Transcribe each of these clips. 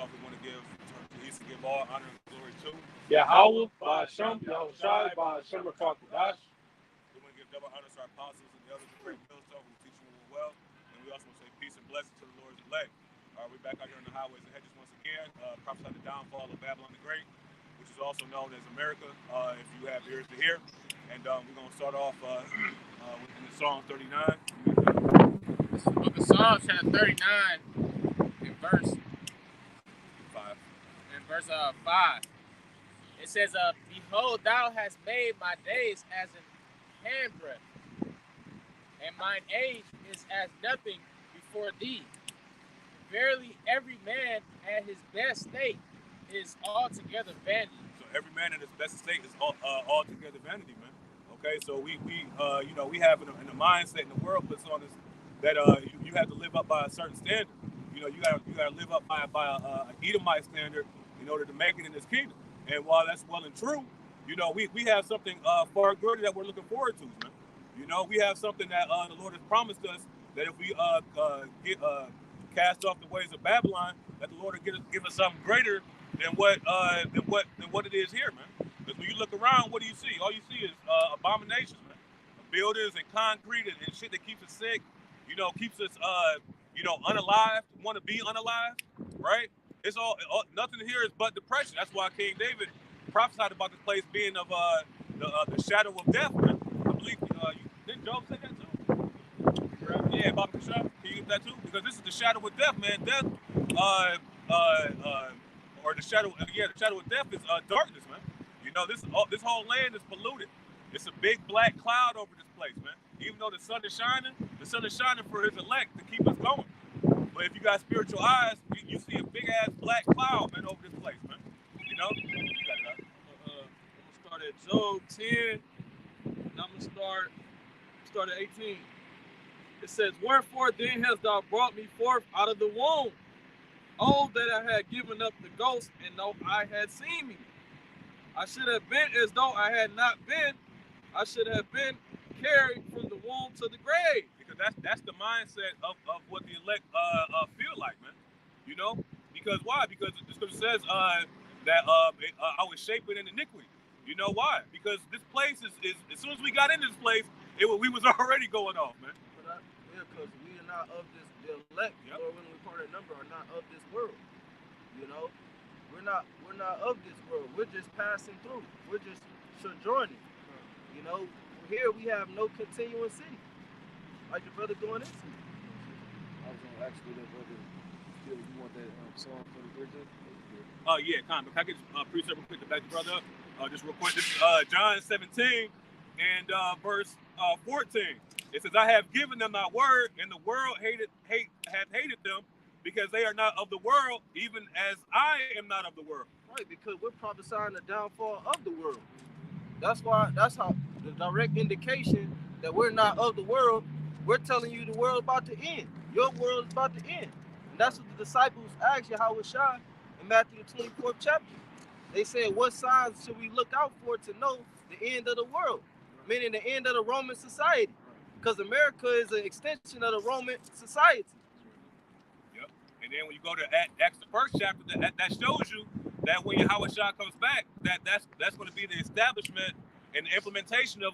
off, we want to give all honor and glory to. Yahweh, Ba'ashem, Yahushai, Ba'ashem, Rakakadash. We want to give double honor to our apostles and the elders of Great Millstone who teach you well. And we also want to say peace and blessings to the Lord's elect. We're back out here on the highways and hedges once again. Prophesy the downfall of Babylon the Great, which is also known as America, if you have ears to hear. And we're going to start off in the Psalm 39. This is the book of Psalms, chapter 39, in verse 5. In verse 5. It says, Behold, thou hast made my days as an handbreadth, and mine age is as nothing before thee. Verily, every man at his best state is altogether vanity. So every man in his best state is altogether vanity, man. Okay, so we have in the mindset, and the world puts on us that you have to live up by a certain standard. You got to live up by a Edomite standard in order to make it in this kingdom. And while that's well and true, we have something far greater that we're looking forward to, man. We have something that the Lord has promised us, that if we cast off the ways of Babylon, that the Lord will give us something greater than what it is here, man. Because when you look around, what do you see? All you see is abominations, man. Buildings and concrete and shit that keeps us sick, keeps us unalive, want to be unalive, right? It's all nothing here is but depression. That's why King David prophesied about this place being of the shadow of death, man. I believe didn't Job say that too? Yeah, about the shadow. Can you get that too? Because this is the shadow of death, man. Death, or the shadow. The shadow of death is darkness, man. This whole land is polluted. It's a big black cloud over this place, man. Even though the sun is shining for his elect to keep us going. But if you got spiritual eyes, you see a big ass black cloud, man, over this place, man. You got it up. I'm gonna start at Job 10, and I'm gonna start at 18. It says, Wherefore then hast thou brought me forth out of the womb? Oh, that I had given up the ghost, and no eye had seen me. I should have been as though I had not been. I should have been carried from the womb to the grave. Because that's the mindset of what the elect feel like, man. Because why? Because the scripture says that I was shaped in iniquity. You know why? Because this place is as soon as we got into this place, we was already going off, man. Because we are not of this, the elect, or when we part of number, are not of this world. We're not of this world. We're just passing through. We're just sojourning. Here we have no continuing city, like the brother going into. I was gonna ask you that, brother. You want that song for the bridge? Yeah, kind of. Can I get precept real quick to back the brother up? Just real quick. This is John 17 and verse 14. It says, I have given them thy word, and the world hath hated them, because they are not of the world, even as I am not of the world. Right, because we're prophesying the downfall of the world. That's how the direct indication that we're not of the world. We're telling you the world about to end. Your world is about to end. And that's what the disciples asked Yahushua in Matthew the 24th chapter. They said, what signs should we look out for to know the end of the world? Meaning the end of the Roman society. Because America is an extension of the Roman society. Yep. And then when you go to Acts the first chapter, that shows you that when Yahushua comes back, that's going to be the establishment and the implementation of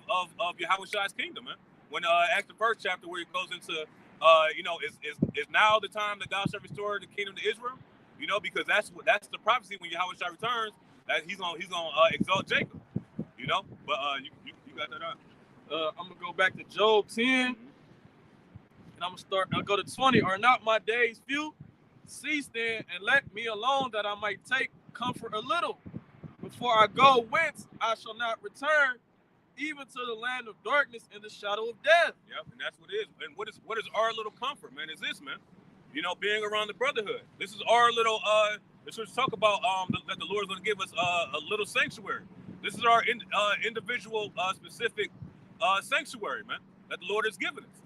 Yahushua's kingdom, man. When Acts the first chapter, where it goes into, is now the time that God shall restore the kingdom to Israel, because that's the prophecy when Yahushua returns, that he's gonna exalt Jacob, But you got that up. I'm gonna go back to Job 10, and I'll go to 20. Are not my days few? Cease then, and let me alone, that I might take comfort a little. Before I go whence, I shall not return, even to the land of darkness and the shadow of death. Yep, and that's what it is. And what is our little comfort, man? Is this, man? Being around the brotherhood. This is our little. Let's talk about that the Lord is going to give us a little sanctuary. This is our individual specific sanctuary, man, that the Lord has given us.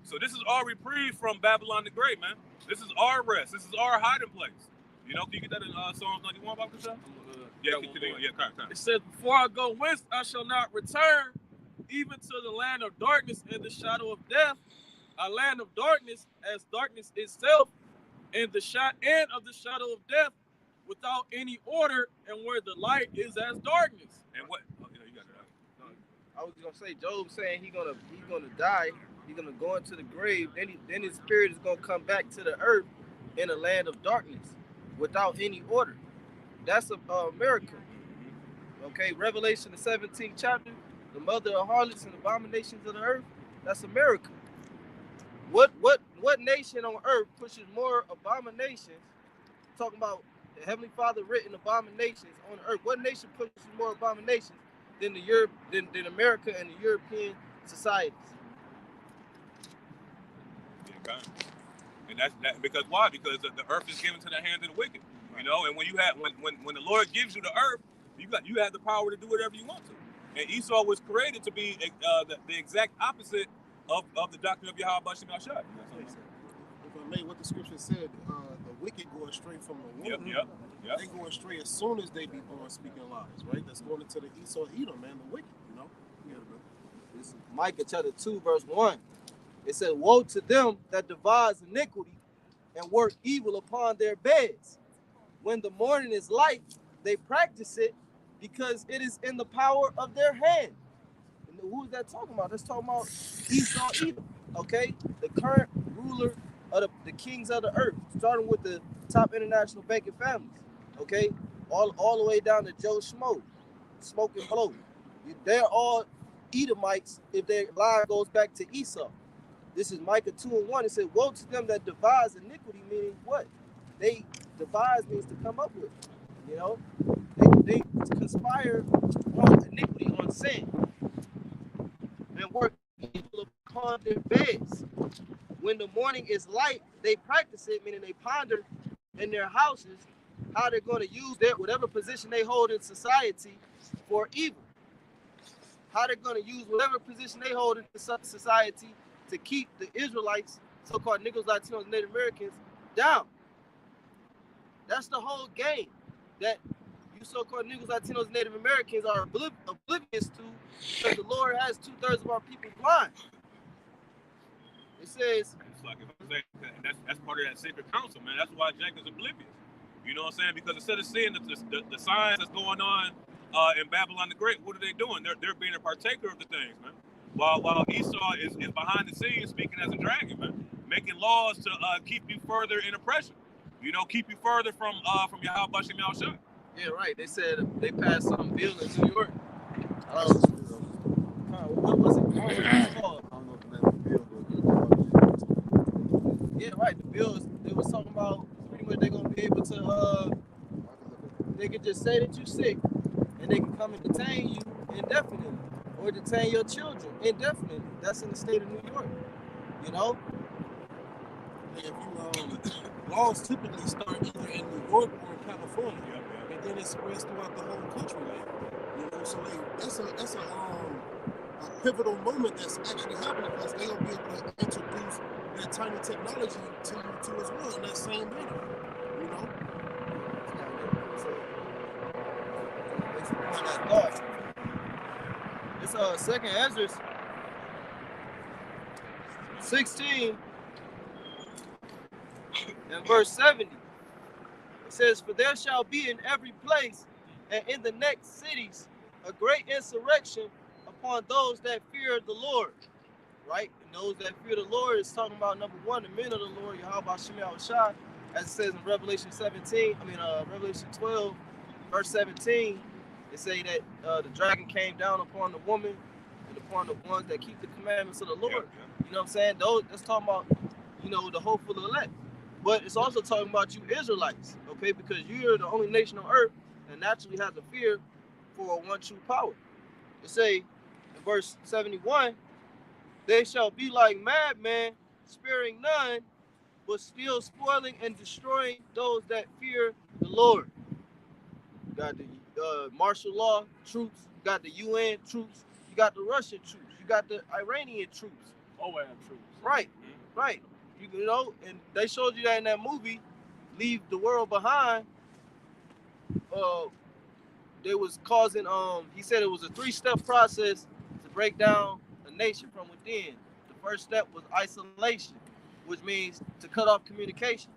So this is our reprieve from Babylon the Great, man. This is our rest. This is our hiding place. Can you get that in Psalms 91, about the show? It says, before I go whence, I shall not return, even to the land of darkness and the shadow of death, a land of darkness as darkness itself, and of the shadow of death, without any order, and where the light is as darkness. And what? Oh, you got it. I was gonna say, Job saying he's gonna die. He's gonna go into the grave. Then his spirit is gonna come back to the earth in a land of darkness, without any order. That's a miracle. Okay, Revelation the 17th chapter, the mother of harlots and abominations of the earth. That's a miracle. What nation on earth pushes more abominations? Talking about the Heavenly Father written abominations on earth. What nation pushes more abominations than than America and the European societies? Yeah, and that's because why? Because the earth is given to the hand of the wicked. You know, and when the Lord gives you the earth, you have the power to do whatever you want to. And Esau was created to be the exact opposite of the doctrine of Yahweh Bashim Yahshua. If I may, what the scripture said, the wicked go astray from the womb. Yep. They go astray as soon as they be born speaking lies, right? That's going into the Esau Edom, man, the wicked, you know? Yeah, bro. This is Micah chapter 2, verse 1. It said, woe to them that devise iniquity and work evil upon their beds. When the morning is light, they practice it because it is in the power of their hand. And who is that talking about? That's talking about Esau Edom, okay? The current ruler of the kings of the earth, starting with the top international banking families, okay? All the way down to Joe Schmo, Smoke and Blow. They're all Edomites if their line goes back to Esau. This is Micah 2 and 1. It said, woe to them that devise iniquity, meaning what? They devise means to come up with, you know? They conspire on iniquity, on sin, and work evil upon their beds. When the morning is light, they practice it, meaning they ponder in their houses how they're going to use whatever position they hold in society for evil. How they're going to use whatever position they hold in society to keep the Israelites, so-called Negroes, Latinos, Native Americans, down. That's the whole game that you so-called Negroes, Latinos, Native Americans are oblivious to, because the Lord has 2/3 of our people blind. It says, it's like, if I'm saying, that's part of that sacred council, man. That's why Jacob's oblivious. You know what I'm saying? Because instead of seeing the signs that's going on in Babylon the Great, what are they doing? They're being a partaker of the things, man. While Esau is behind the scenes speaking as a dragon, man, making laws to keep you further in oppression. You know, keep you further from Yahweh Bashim Yahshua. yeah, right. They said they passed some bill in New York. What was it called? I don't know if that's the bill, Yeah, right. The bills, they was talking about pretty much they're gonna be able to they could just say that you're sick and they can come and detain you indefinitely or detain your children indefinitely. That's in the state of New York. You know? if you laws typically start either in New York or in California, and then it spreads throughout the whole country. Like, you know, so like that's a pivotal moment that's actually happening, because they'll be able to introduce that tiny technology to you as well in that same manner. You know. It's Second Ezra 16 and verse 70. It says, "For there shall be in every place and in the next cities a great insurrection upon those that fear the Lord." Right? And those that fear the Lord is talking about, number one, the men of the Lord, Yahweh Bashim Yahshua, as it says in Revelation 12, verse 17. It say that the dragon came down upon the woman and upon the ones that keep the commandments of the Lord. You know what I'm saying? That's talking about, the hopeful elect. But it's also talking about you Israelites, okay? Because you're the only nation on earth that naturally has a fear for a one true power. It say in verse 71, "They shall be like madmen, sparing none, but still spoiling and destroying those that fear the Lord." You got the martial law troops, you got the UN troops, you got the Russian troops, you got the Iranian troops. OAM troops. Right. You know, and they showed you that in that movie, Leave the World Behind. They was causing, he said it was a 3-step process to break down a nation from within. The first step was isolation, which means to cut off communication.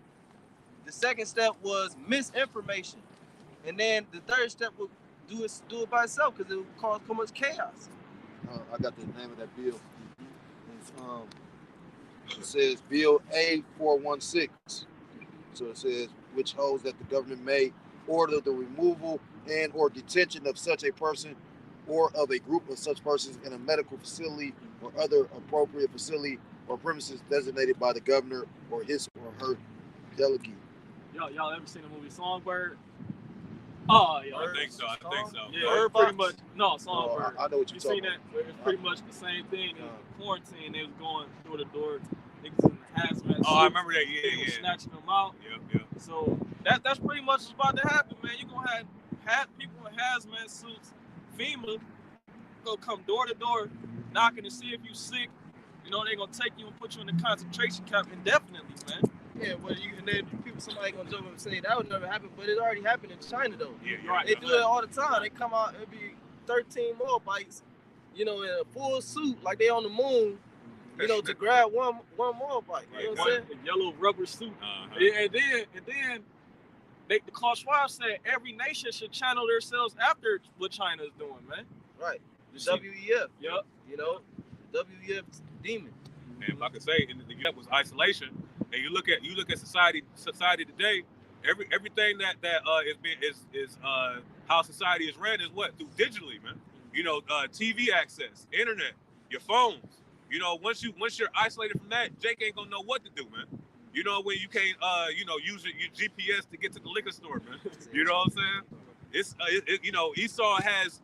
The second step was misinformation, and then the third step was do it by itself because it would cause so much chaos. I got the name of that bill. It's, it says Bill A416. So it says, which holds that the government may order the removal and or detention of such a person or of a group of such persons in a medical facility or other appropriate facility or premises designated by the governor or his or her delegate. Y'all ever seen the movie Songbird? Oh, yeah. I think so. Yeah, it's pretty much. No, Songbird. I know what you're You talking seen that? about. It's pretty much the same thing. In quarantine, they was going door to door. Niggas in hazmat suits. Oh, I remember that. They was Yeah. snatching them out. Yeah. So that's pretty much what's about to happen, man. You're gonna have people in hazmat suits, FEMA, gonna come door to door, knocking to see if you sick. You know, they're gonna take you and put you in the concentration camp indefinitely, man. Yeah, but and then somebody gonna jump up and say that would never happen, but it already happened in China though. Yeah. Right. They do it all the time. They come out, it'll be 13 more bites, you know, in a full suit like they on the moon, you know, to grab one more bite. You know what I'm saying? A yellow rubber suit. Uh-huh. And then the Klaus Schwab said every nation should channel themselves after what China is doing, man. Right. The WEF. Yep. You know, WEF demon. And like I say, the was isolation. And you look at society today. Everything that is how society is ran is what through digitally, man. You know, TV access, internet, your phones. You know, once you're isolated from that, Jake ain't gonna know what to do, man. You know, when you can't use your GPS to get to the liquor store, man. You know what I'm saying? It's you know, Esau has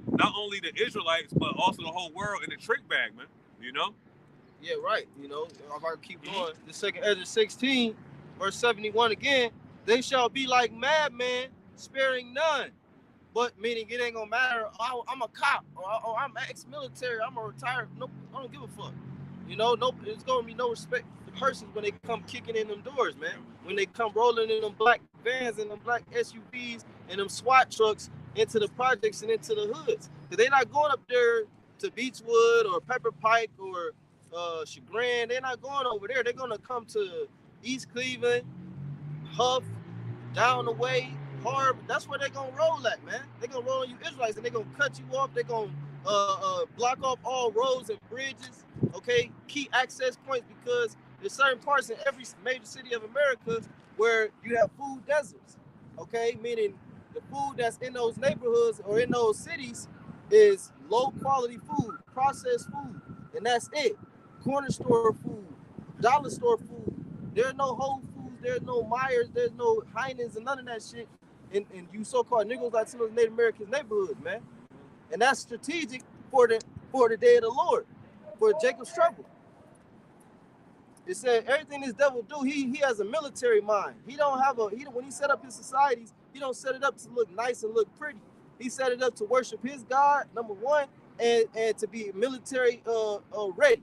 not only the Israelites but also the whole world in the trick bag, man. You know. Yeah, right. You know, I'm about to keep going. The second Ezra 16, verse 71 again. They shall be like madmen, sparing none. But meaning it ain't gonna matter. Oh, I'm a cop, or I'm ex-military. I'm a retired. No, I don't give a fuck. You know, no, it's gonna be no respect to persons when they come kicking in them doors, man. When they come rolling in them black vans and them black SUVs and them SWAT trucks into the projects and into the hoods. Cause they not going up there to Beechwood or Pepper Pike or Chagrin. They're not going over there. They're gonna come to East Cleveland, Huff, down the way, Harb. That's where they're gonna roll at, man. They're gonna roll on you Israelites and they're gonna cut you off. They're gonna block off all roads and bridges, okay? Key access points, because there's certain parts in every major city of America where you have food deserts, okay? Meaning the food that's in those neighborhoods or in those cities is low quality food, processed food, and that's it. Corner store food, dollar store food. There's no Whole Foods, there's no Myers, there's no Heinen's and none of that shit in you so-called Negroes, Latinos, Native Americans neighborhoods, man. And that's strategic for the day of the Lord, for Jacob's trouble. It said everything this devil do, he has a military mind. He don't have when he set up his societies, he don't set it up to look nice and look pretty. He set it up to worship his God, number one, and to be military ready.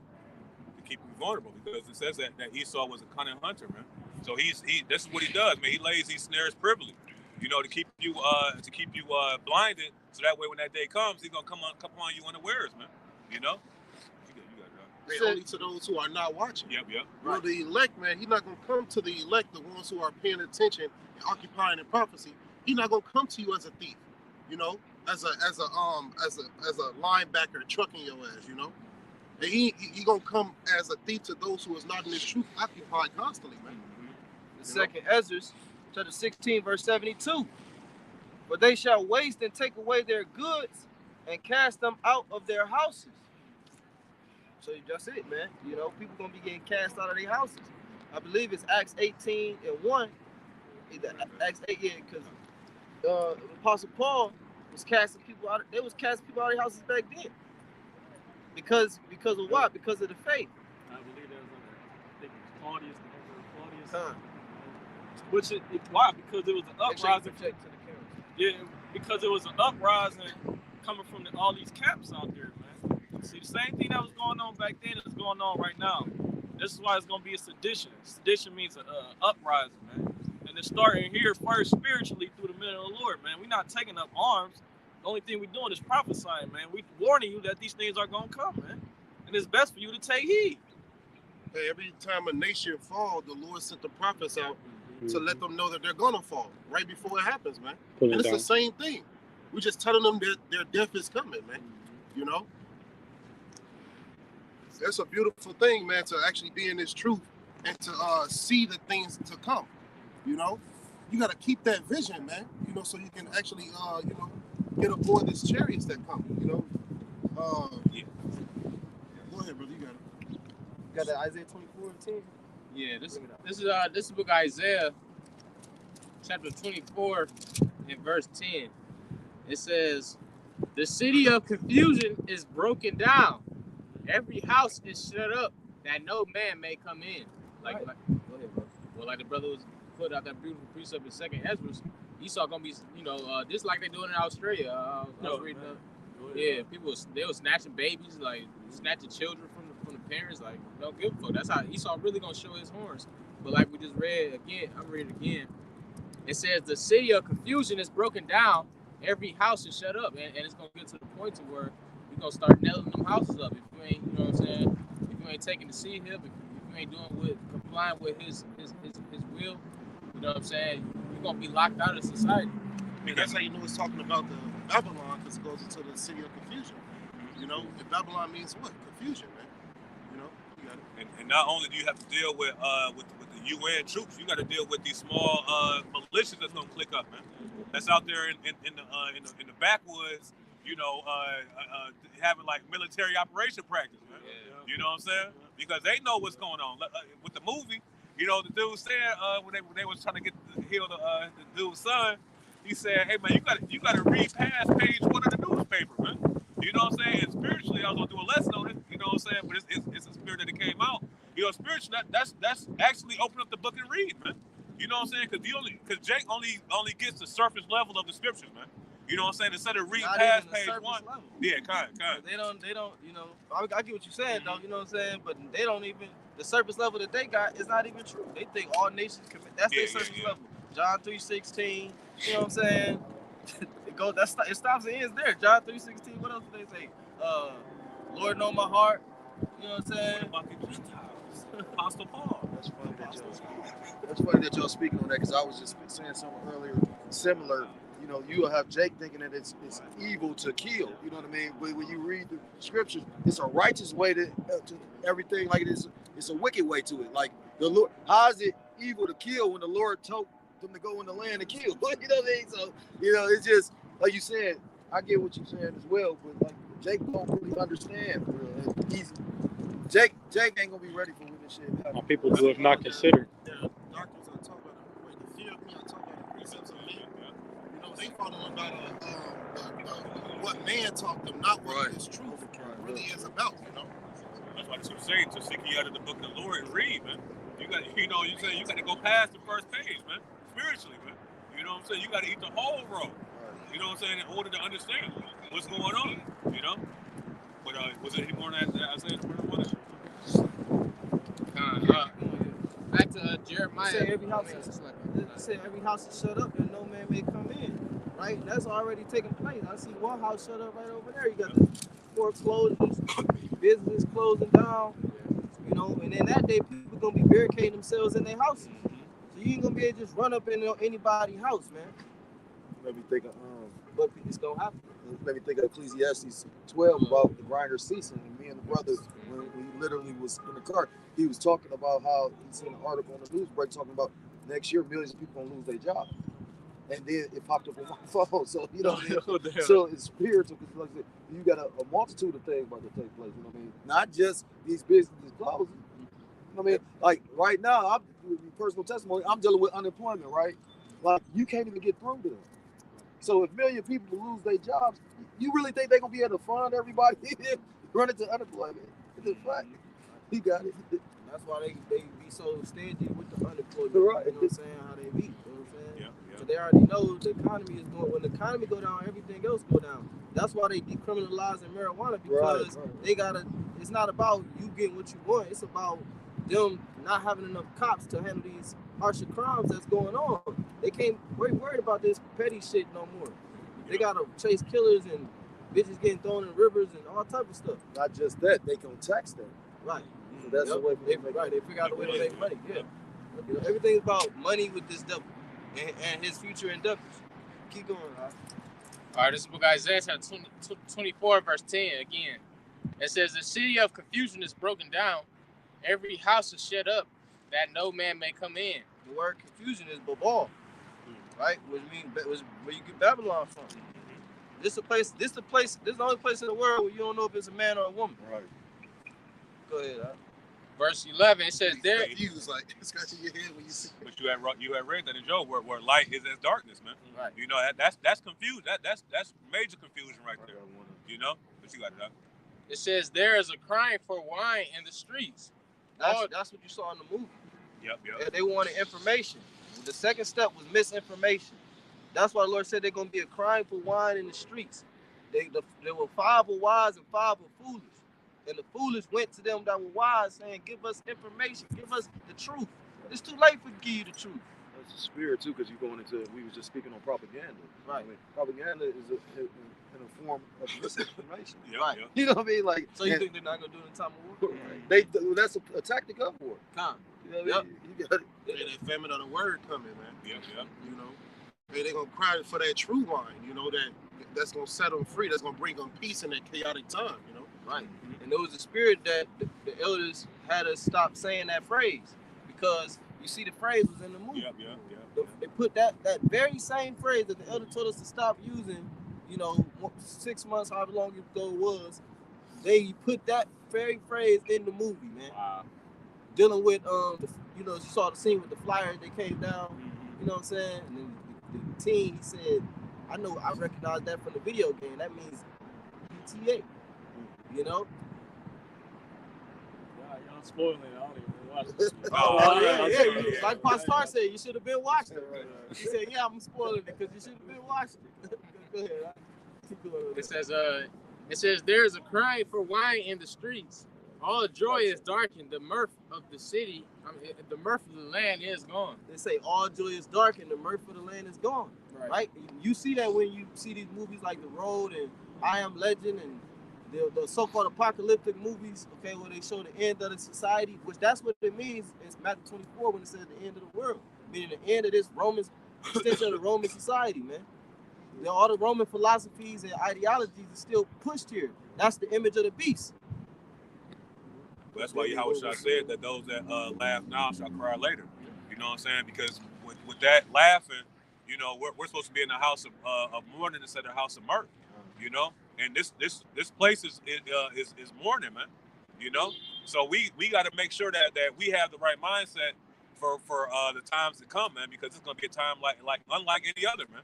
To keep you vulnerable, because it says that Esau was a cunning hunter, man. So this is what he does, man. He lays these snares privily, you know, to keep you blinded, so that way when that day comes, he's gonna come on you unawares, man. You know. Only to those who are not watching. Yep. Well, the elect, man, he's not gonna come to the elect, the ones who are paying attention and occupying in prophecy. He's not gonna come to you as a thief, you know, as a linebacker trucking your ass, you know. And he gonna come as a thief to those who is not in this truth, occupied constantly, man. The second Ezra, chapter 16, verse 72. For they shall waste and take away their goods and cast them out of their houses. So that's it, man. You know, people gonna be getting cast out of their houses. I believe it's Acts 18:1. Acts 8, yeah, because Apostle Paul was casting people out. They was casting people out of their houses back then. Because of what? Because of the faith. I believe there was Claudius, the Emperor Claudius. Why? Because it was an uprising. Yeah, because it was an uprising coming from all these camps out there, man. See, the same thing that was going on back then is going on right now. This is why it's going to be a sedition. Sedition means an uprising, man. And it's starting here first spiritually through the men of the Lord, man. We're not taking up arms. The only thing we're doing is prophesying, man. We're warning you that these things are going to come, man. And it's best for you to take heed. Hey, every time a nation falls, the Lord sent the prophets out to let them know that they're gonna fall right before it happens, man. Pull And it it's down. the same thing. We're just telling them that their death is coming, man. You know? That's a beautiful thing, man, to actually be in this truth and to see the things to come. You know? You gotta keep that vision, man. You know, so you can actually you know, get aboard this chariots that come, you know. Yeah. Go ahead, brother, you got it. Got that Isaiah 24:10. Yeah, this is the book of Isaiah, chapter 24, and verse 10. It says, "The city of confusion is broken down. Every house is shut up, that no man may come in." Like, Right. go ahead, bro. Well, like the brother was put out that beautiful precept in 2nd Ezra, Esau gonna be, you know, just like they doing in Australia. I was reading up. Yeah, they were snatching babies, like snatching children from the parents, like don't give a fuck. That's how Esau really gonna show his horns. But like we just read again, I'm reading it again. It says the city of confusion is broken down. Every house is shut up, and it's gonna get to the point to where you're gonna start nailing them houses up if you ain't, you know what I'm saying? If you ain't taking the seed here, if you ain't complying with his will, you know what I'm saying? You're gonna be locked out of society. And that's how you know it's talking about the Babylon, because it goes into the city of confusion. You know, and Babylon means what? Confusion, man. You know, you got it. And not only do you have to deal with the UN troops, you got to deal with these small militias that's gonna click up, man. That's out there in the backwoods, you know, having like military operation practice, man. Yeah. You know what I'm saying? Because they know what's going on. With the movie, you know, the dude said when they was trying to heal the dude's son, he said, "Hey man, you gotta read past page 1 of the newspaper, man." You know what I'm saying? And spiritually, I was gonna do a lesson on it. You know what I'm saying? But it's a spirit that it came out. You know, spiritually, that's actually open up the book and read, man. You know what I'm saying? Because Jake only gets the surface level of the scriptures, man. You know what I'm saying? Instead of reading Not past even the page surface 1, level. yeah, kind. They don't, you know, I get what you're saying, though, you know what I'm saying? But they don't even, the surface level that they got is not even true. They think all nations commit, that's their surface level. John 3:16, you know what I'm saying? It stops and ends there. John 3:16, what else do they say? Lord know my heart, you know what I'm saying? What about the Gentiles? Apostle Paul. That's funny that y'all speaking on that, because I was just saying something earlier similar. You know, you'll have Jake thinking that it's evil to kill. You know what I mean? But when you read the scriptures, it's a righteous way to everything. Like it's a wicked way to it. Like the Lord, how is it evil to kill when the Lord told them to go in the land and kill? You know what I mean? So you know, it's just like you said. I get what you're saying as well, but like Jake don't really understand. For real. Jake ain't gonna be ready for when this shit happens. My people who have not considered. There are doctors that talk about the fear of me. I talk about the precepts of man. You know, they following about what man taught them, not what his truth really is about. You know. That's why you say to seek ye out of the book of the Lord and read, man. You got, you know, you say you got to go past the first page, man. Spiritually, man. You know what I'm saying? You got to eat the whole roll. You know what I'm saying? In order to understand what's going on, you know. But was there any more than that? I said Back to Jeremiah. Every house is shut up and no man may come in, right? That's already taking place. I see one house shut up right over there. You got the foreclosures, business closing down, you know, and then that day people gonna be barricading themselves in their houses. So you ain't gonna be able to just run up in anybody's house, man. Let me think of But it's gonna happen. Let me think of Ecclesiastes 12 about the grinder ceasing. And me and the brother, when he literally was in the car, he was talking about how he seen an article on the news break talking about next year millions of people gonna lose their job. And then it popped up on my phone. So you know, so it's spiritual, because like I said, you got a multitude of things about to take place. You know what I mean? Not just these businesses closing. You know what I mean? Like right now, I'm personal testimony. I'm dealing with unemployment, right? Like you can't even get through to them. So if a million people lose their jobs, you really think they're going to be able to fund everybody run into unemployment? It's a fact. He got it. That's why they be so stingy with the unemployment. Right. You know what I'm saying? How they be. You know what I'm saying? Yeah. So they already know the economy is going. When the economy go down, everything else go down. That's why they decriminalizing marijuana, because they gotta. It's not about you getting what you want. It's about them not having enough cops to handle these harsher crimes that's going on. They can't worried about this petty shit no more. They gotta chase killers and bitches getting thrown in rivers and all type of stuff. Not just that, they can tax them. Right. So that's the way they figure out a way to make money. Yeah. You know, everything's about money with this devil and his future endeavors. Keep going, right? All right, this is book Isaiah chapter 24, verse 10 again. It says, the city of confusion is broken down. Every house is shut up, that no man may come in. The word confusion is Babal, right? Which means where you get Babylon from. This the only place in the world where you don't know if it's a man or a woman. Right. Go ahead, huh? Verse 11, it says, there. You was like scratching your head when you see. But you had read that in Job, where light is as darkness, man. Right. You know that's confused. That's major confusion right there. You know, but you got it. It says there is a crying for wine in the streets. That's what you saw in the movie. Yep. Yeah, they wanted information. The second step was misinformation. That's why the Lord said they're gonna be a crying for wine in the streets. There were 5 were wise and 5 were foolish. And the foolish went to them that were wise, saying, give us information, give us the truth. It's too late for to give you the truth. That's a spirit too, because you're going into. We was just speaking on propaganda. Right. I mean, propaganda is in a form of misinformation. Right. Yep. You know what I mean? Like, So you think they're not gonna do it in time of war? that's a tactic of war. Come. You know what I mean? You got it. Hey, that famine of the word coming, man. Yep. You know, hey, they gonna cry for that true wine. You know that's gonna set them free. That's gonna bring them peace in that chaotic time. You know. Right. And there was a spirit that the elders had us stop saying that phrase, because you see the phrase was in the movie. Yep. They put that very same phrase that the elder told us to stop using, 6 months, however long ago it was. They put that very phrase in the movie, man. Wow. Dealing with, you saw the scene with the flyers that came down, you know what I'm saying? And then the teen, he said, I recognize that from the video game. That means ETA, you know? Y'all spoiling it. I don't even watch it. Yeah. Like Pastor said, you should have been watching it. He said, yeah, I'm spoiling it because you should have been watching it. Go ahead. Keep going. It says there is a crying for wine in the streets. All joy is darkened. The mirth of the city, the mirth of the land is gone. They say all joy is dark and the mirth of the land is gone. Right? You see that when you see these movies like The Road and I Am Legend and the so-called apocalyptic movies, okay, where they show the end of the society, which that's what it means in Matthew 24 when it says the end of the world, meaning the end of this extension of the Roman society, man. All the Roman philosophies and ideologies are still pushed here. That's the image of the beast. That's why Yahushua said that those that laugh now shall cry later. You know what I'm saying? Because with that laughing, we're supposed to be in the house of mourning instead of the house of mirth. And this place is mourning, man. So we got to make sure that we have the right mindset for the times to come, man, because it's gonna be a time like unlike any other, man.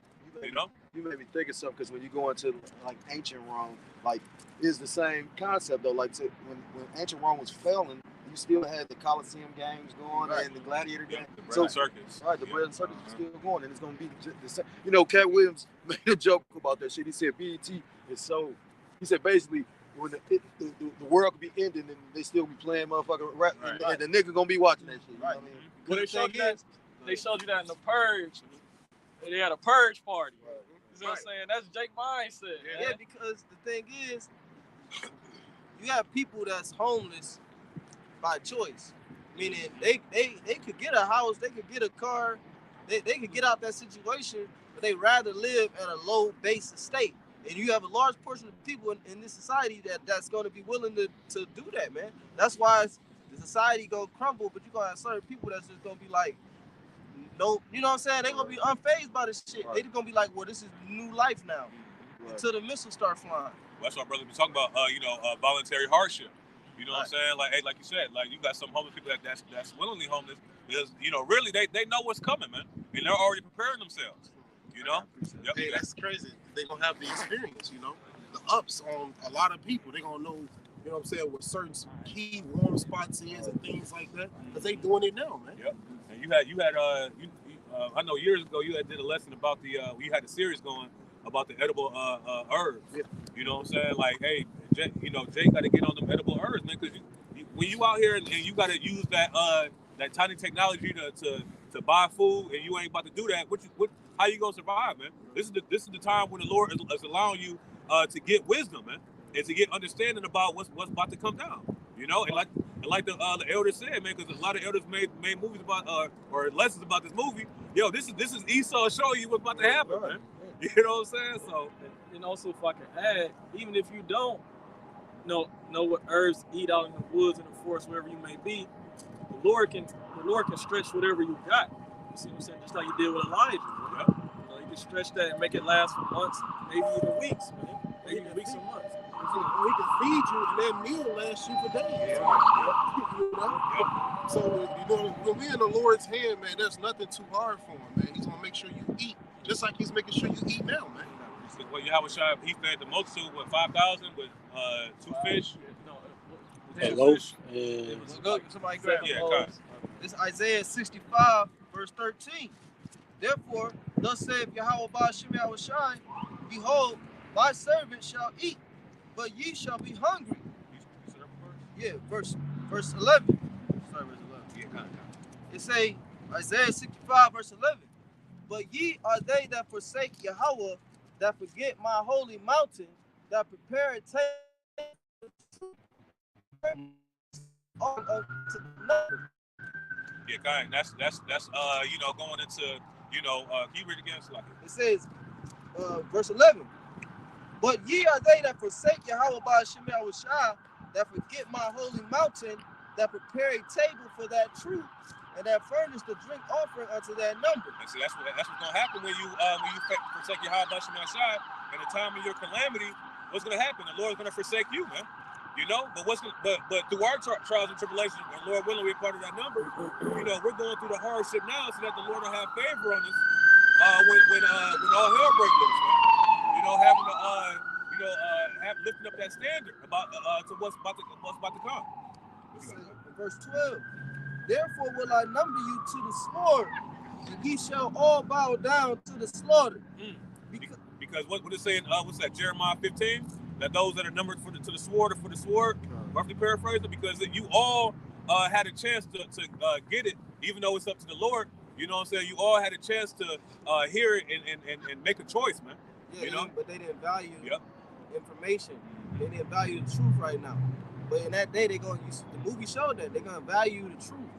You made me think of something, because when you go into like ancient Rome, like it's the same concept though. Like when ancient Rome was failing, you still had the Colosseum games going and the gladiator games. The bread and circus. Right, the bread and circus is still going, and it's gonna be the same. Cat Williams made a joke about that shit. He said BET is so. He said basically when the world could be ending and they still be playing motherfucking rap, and the nigga gonna be watching that shit. You know what I mean? Well, they showed you that in the Purge. They had a Purge party. You know what I'm saying? That's Jake mindset. Yeah, because the thing is, you have people that's homeless by choice. Meaning they could get a house, they could get a car, they could get out that situation, but they rather live at a low base estate. And you have a large portion of people in this society that's going to be willing to do that, man. That's why the society going to crumble, but you're going to have certain people that's just going to be like, no, you know what I'm saying? They're going to be unfazed by this shit. They're going to be like, well, this is new life now. Until the missiles start flying. Well, that's what brother been talking about, voluntary hardship. You know what I'm saying? Like, hey, like you said, like you got some homeless people that's willingly homeless because, really they know what's coming, man. And they're already preparing themselves. Yep. Hey, that's crazy. They're going to have the experience, the ups on a lot of people. They're going to know, what I'm saying, what certain key warm spots is and things like that. Because they doing it now, man. Yep. And you had I know years ago you did a lesson about you had a series going about the edible herbs. Yeah. You know what I'm saying? Like, hey, Jay got to get on them edible herbs, man, because when you out here and you got to use that tiny technology to buy food, and you ain't about to do that, how you gonna survive, man? This is the time when the Lord is allowing you to get wisdom, man, and to get understanding about what's about to come down. You know, and like the elders said, man, because a lot of elders made movies about or lessons about this movie. Yo, this is Esau showing you what's about to happen, man. You know what I'm saying? So, and also if I can add, even if you don't know what herbs eat out in the woods, in the forest, wherever you may be, the Lord can stretch whatever you got. You see what I'm saying? Just like you did with Elijah. yeah. You know, you can stretch that and make it last for months, maybe even weeks, man. Maybe weeks and months. We can feed you, and that meal lasts you for days. Yeah. You know? So, you know, when we're in the Lord's hand, man, there's nothing too hard for him, man. He's gonna make sure you eat, just like he's making sure you eat now, man. Well, Yahushua, he fed the multitude with 5,000 with 2 fish. A loaf. Look, somebody grab Yeah, it. God. This is Isaiah 65, verse 13. Therefore, thus saith Yahweh Ba'ashem Yahushai, behold, my servant shall eat, but ye shall be hungry. You said that first? Yeah, verse 11. Sorry, verse 11. Yeah, God. It say, Isaiah 65, verse 11. But ye are they that forsake Yahweh, that forget my holy mountain, that prepare a table unto nothing. Yeah, God. That's you know, going into, you know, can you read it again? Like It says, verse 11. But ye are they that forsake Yahweh Ba'ashem Yahushai, that forget my holy mountain, that prepare a table for that truth, and that furnish the drink offering unto that number. And so that's what's gonna happen when you forsake your Bashim Yashai in the time of your calamity. What's gonna happen? The Lord's gonna forsake you, man. You know, but through our trials and tribulations, and Lord willing, we're part of that number. You know, we're going through the hardship now, so that the Lord will have favor on us when all hell breaks loose, man. You know, having to lifting up that standard about to what's about to come. Verse 12. Therefore will I number you to the sword, and ye shall all bow down to the slaughter. Because what it saying? What's that? Jeremiah 15. That those that are numbered to the sword or for the sword, roughly paraphrasing, because you all had a chance to get it, even though it's up to the Lord. You know what I'm saying? You all had a chance to hear it and make a choice, man. Yeah, you know? But they didn't value Yep. information. They didn't value the truth right now. But in that day, the movie showed that they're gonna value the truth.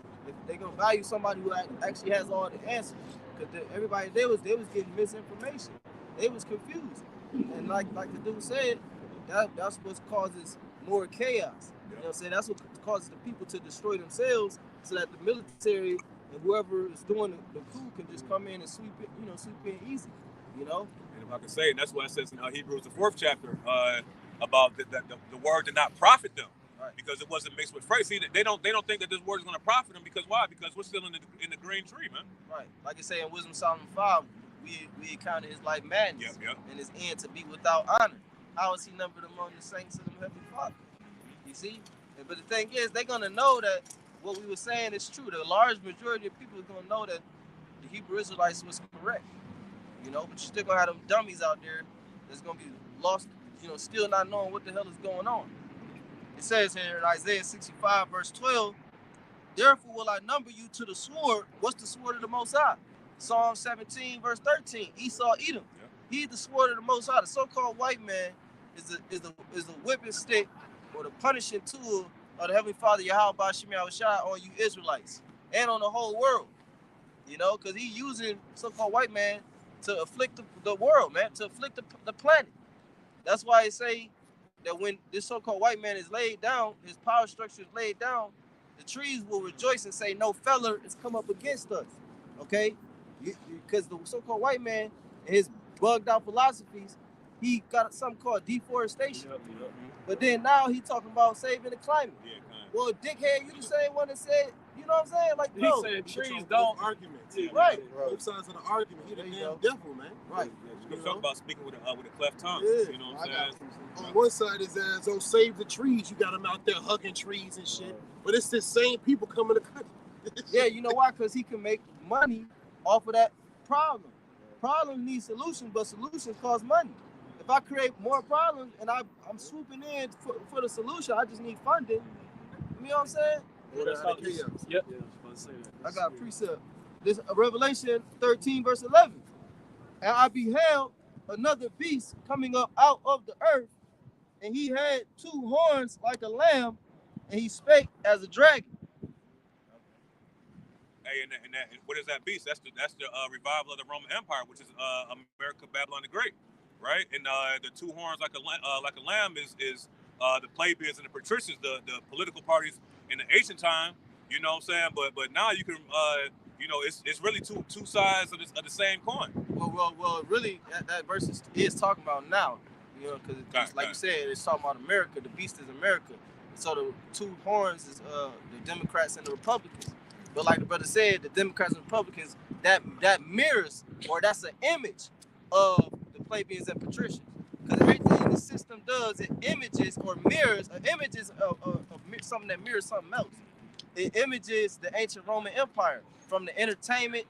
They're gonna value somebody who actually has all the answers. Because everybody they was getting misinformation. They was confused. And like the dude said, that's what causes more chaos. You know what I'm saying? That's what causes the people to destroy themselves, so that the military and whoever is doing the coup can just come in and sweep in easy. You know? And if I can say, and that's what it says in Hebrews, the 4th chapter, about the word did not profit them, right, because it wasn't mixed with faith. See, they don't think that this word is going to profit them, because why? Because we're still in the green tree, man. Right. Like it say in Wisdom Solomon 5, we encounter his life madness and his end to be without honor. How is he numbered among the saints of the Heavenly Father? You see? But the thing is, they're going to know that what we were saying is true. The large majority of people are going to know that the Hebrew Israelites was correct. You know, but you're still going to have them dummies out there that's going to be lost, you know, still not knowing what the hell is going on. It says here in Isaiah 65, verse 12, therefore will I number you to the sword. What's the sword of the Most High? Psalm 17, verse 13, Esau, Edom. He the sword of the Most High. The so-called white man is the whipping stick or the punishing tool of the Heavenly Father Yahweh Ba'ashem Yahushai on you Israelites and on the whole world. You know, because he using so-called white man to afflict the world, man, to afflict the planet. That's why I say that when this so-called white man is laid down, his power structure is laid down, the trees will rejoice and say, no feller has come up against us, okay? Because the so-called white man and his bugged out philosophies, he got something called deforestation. But then now he talking about saving the climate. Well, dickhead, you the same one that said, you know what I'm saying? Like, bro, he said trees don't. Arguments. Right. Both sides of the argument. He the There you damn go. devil, man. Right. You talk about speaking with a cleft tongue. Yeah. You know what I'm saying? On one side is as oh save the trees. You got them out there hugging trees and shit. But it's the same people coming to cut. Yeah, you know why? Because he can make money off of that problem. Problem needs solution, but solutions cost money. If I create more problems and I'm swooping in for the solution, I just need funding. You know what I'm saying? Yeah, that's how it is. Yep. Yeah, I was about to say that. I got a precept. This Revelation 13, verse 11. And I beheld another beast coming up out of the earth, and he had 2 horns like a lamb, and he spake as a dragon. Hey, and what is that beast? That's the revival of the Roman Empire, which is America, Babylon the Great, right? And the two horns like a lamb is the plebeians and the patricians, the political parties in the ancient time. You know what I'm saying? But now you can it's really two sides of the same coin. Well, really that verse is talking about now, you know, because like you said, it's talking about America. The beast is America. So the two horns is the Democrats and the Republicans. But like the brother said, the Democrats and Republicans, that mirrors, or that's an image of the plebeians and patricians. Because everything the system does, it images or mirrors, images of something that mirrors something else. It images the ancient Roman Empire, from the entertainment,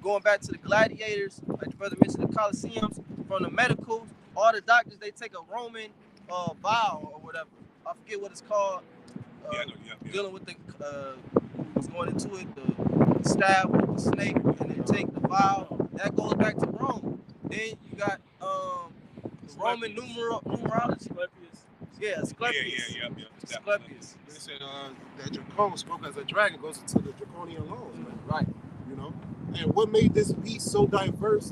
going back to the gladiators, like the brother mentioned, the Colosseums, from the medicals, all the doctors, they take a Roman vow or whatever. I forget what it's called. Dealing with the was going into it, the stab with the snake, and then take the vial. That goes back to Rome. Then you got the Roman numerology. Yeah, Asclepius. Asclepius. They said that Dracon spoke as a dragon goes into the draconian laws, man. Right. You know? And what made this beast so diverse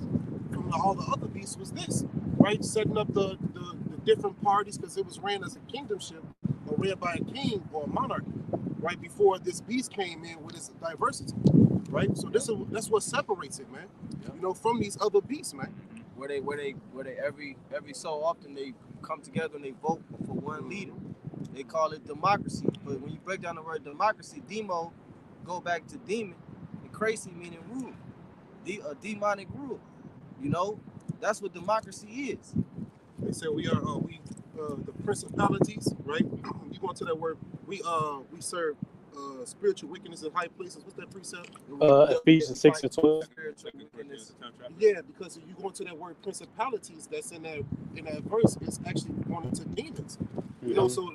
from all the other beasts was this, right? Setting up the different parties, because it was ran as a kingdomship or ran by a king or a monarch, right before this beast came in with its diversity, right? So that's what separates it, man. Yep. You know, from these other beasts, man. Where they every so often they come together and they vote for one leader. They call it democracy. But when you break down the word democracy, demo, go back to demon, and crazy meaning rule, a demonic rule. You know, that's what democracy is. They say we are the principalities, right? You go into that word. We serve spiritual wickedness in high places. What's that precept? Ephesians 6:12. Yeah, because you go into that word principalities that's in that verse, it's actually going into demons. You know, so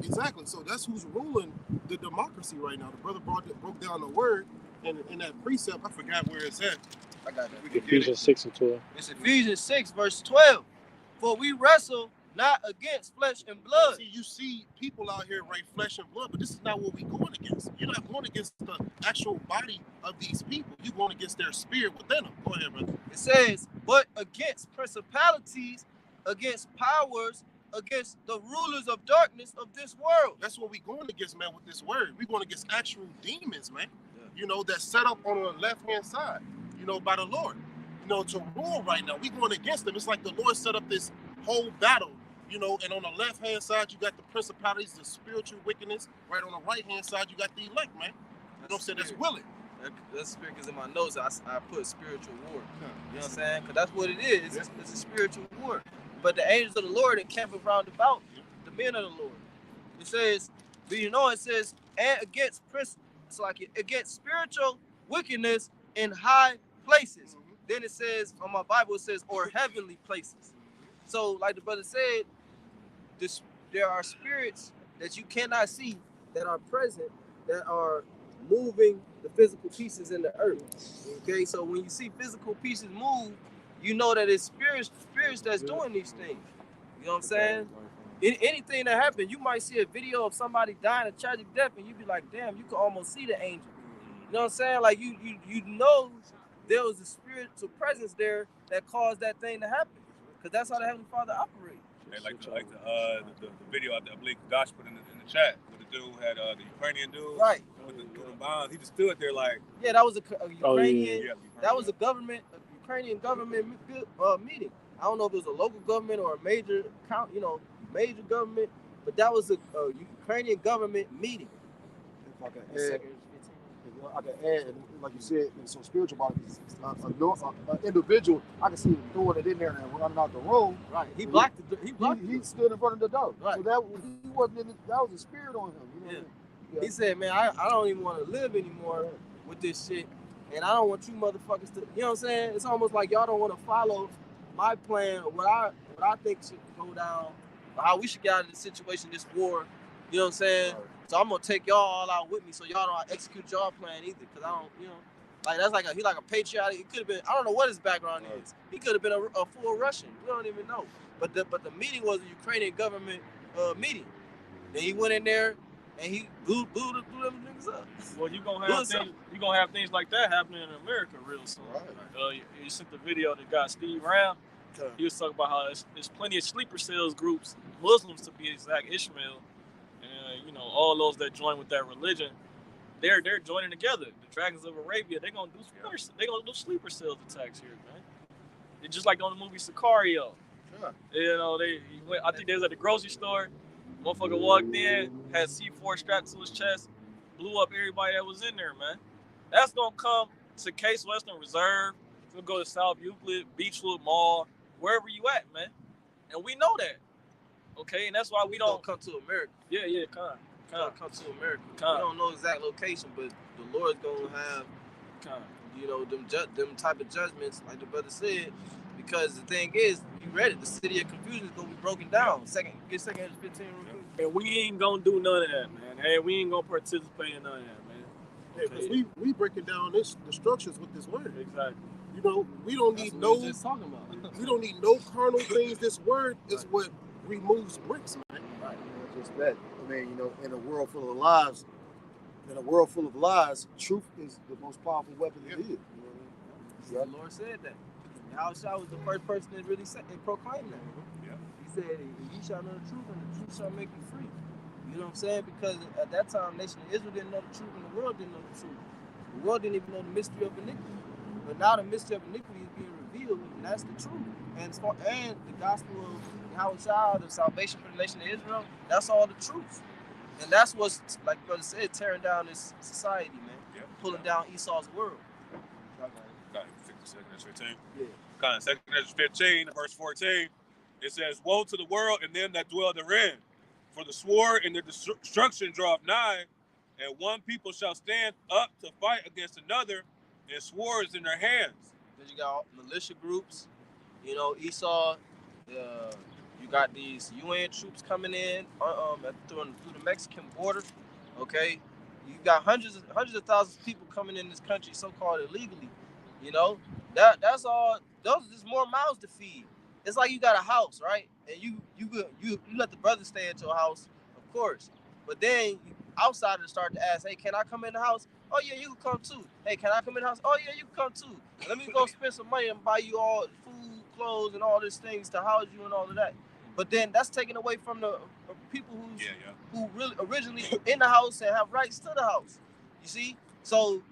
exactly. So that's who's ruling the democracy right now. The brother broke down the word, and in that precept, I forgot where it's at. I got that. Ephesians 6:12. It's Ephesians 6 verse 12. For we wrestle not against flesh and blood. See, you see people out here, right, flesh and blood, but this is not what we're going against. You're not going against the actual body of these people. You're going against their spirit within them. Go ahead, brother. It says, but against principalities, against powers, against the rulers of darkness of this world. That's what we're going against, man, with this word. We're going against actual demons, man. Yeah. You know, that's set up on the left-hand side, you know, by the Lord. You know, to rule right now. We're going against them. It's like the Lord set up this whole battle. You know, and on the left-hand side, you got the principalities, the spiritual wickedness. Right on the right-hand side, you got the elect, man. You know what I'm saying? That's willing. That spirit is in my notes. I put spiritual war. You know what I'm saying? Because that's what it is. It's a spiritual war. But the angels of the Lord encamp round about the men of the Lord. It says, but you know, it says, and against against spiritual wickedness in high places. Mm-hmm. Then it says, on my Bible, it says, or heavenly places. So, like the brother said, there are spirits that you cannot see that are present, that are moving the physical pieces in the earth. Okay, so when you see physical pieces move, you know that it's spirits that's doing these things. You know what I'm saying? Anything that happens, you might see a video of somebody dying a tragic death, and you be like, damn, you can almost see the angel. You know what I'm saying? Like you know there was a spiritual presence there that caused that thing to happen, because that's how the Heavenly Father operates. Hey, like the video I believe Gosh put in the chat, where the dude had the Ukrainian dude, right? With the bombs, he just stood there like. Yeah, that was a Ukrainian. Oh, yeah. That was a Ukrainian government meeting. I don't know if it was a local government or a major government, but that was a Ukrainian government meeting. I can add, like you said, in some spiritual bodies, an individual, I can see him throwing it in there and running out the room. Right. He blocked it. He stood in front of the door. Right. So that was a spirit on him. You know? Yeah. He said, man, I don't even want to live anymore with this shit. And I don't want you motherfuckers to, you know what I'm saying? It's almost like y'all don't want to follow my plan or what I think should go down, or how we should get out of this situation, this war. You know what I'm saying? Right. So I'm gonna take y'all all out with me, so y'all don't execute y'all plan either. Cause I don't, you know, like that's he like a patriotic. It could have been, I don't know what his background is. He could have been a full Russian. We don't even know. But the meeting was a Ukrainian government meeting. Then he went in there and he blew them niggas up. Well, you're gonna have things like that happening in America real soon. Right. You sent the video that got Steve Ram. Okay. He was talking about how there's plenty of sleeper cells groups, Muslims to be exact, Ishmael, and all those that join with that religion. They're joining together. The Dragons of Arabia, they're gonna do sleeper cells attacks here, man. It's just like on the movie Sicario. Sure. I think they was at the grocery store. Motherfucker walked in, had C4 strapped to his chest, blew up everybody that was in there, man. That's gonna come to Case Western Reserve. It's gonna go to South Euclid, Beechwood Mall, wherever you at, man. And we know that. Okay, and that's why we don't come to America. Yeah, come to America. We don't know exact location, but the Lord's gonna have them type of judgments, like the brother said, because the thing is, you read it, the city of confusion is gonna be broken down. Get second Ezra 15 real quick. And we ain't gonna do none of that, man. Hey, we ain't gonna participate in none of that, man. Okay. Because we breaking down the structures with this word. Exactly. We don't need no. We just talking about. We don't need no carnal things. This word is what removes bricks, man. Right. Just that. I mean, in a world full of lies, truth is the most powerful weapon it is. The Lord said that. Yahushua was the first person that really proclaimed that. Yeah. He said, "Ye shall know the truth, and the truth shall make you free." You know what I'm saying? Because at that time, the nation of Israel didn't know the truth, and the world didn't know the truth. The world didn't even know the mystery of iniquity. But now the mystery of iniquity is being revealed, and that's the truth. And the gospel of Yahushua, the salvation for the nation of Israel, that's all the truth. And that's what's, like Brother said, tearing down this society, man. Pulling down Esau's world. Kind of 2 Ezra 15, verse 14. It says, "Woe to the world and them that dwell therein, for the sword and the destruction draweth nigh, and one people shall stand up to fight against another, and swords in their hands." Then you got militia groups, Esau. You got these UN troops coming in through the Mexican border. Okay, you got hundreds of thousands of people coming in this country, so-called illegally. That's all. Those are just more mouths to feed. It's like you got a house, right? And you let the brothers stay at your house, of course. But then outsiders start to ask, "Hey, can I come in the house?" "Oh yeah, you can come too." "Hey, can I come in the house?" "Oh yeah, you can come too." "Let me go spend some money and buy you all food, clothes, and all these things to house you and all of that." But then that's taken away from the people who really originally in the house and have rights to the house. You see? So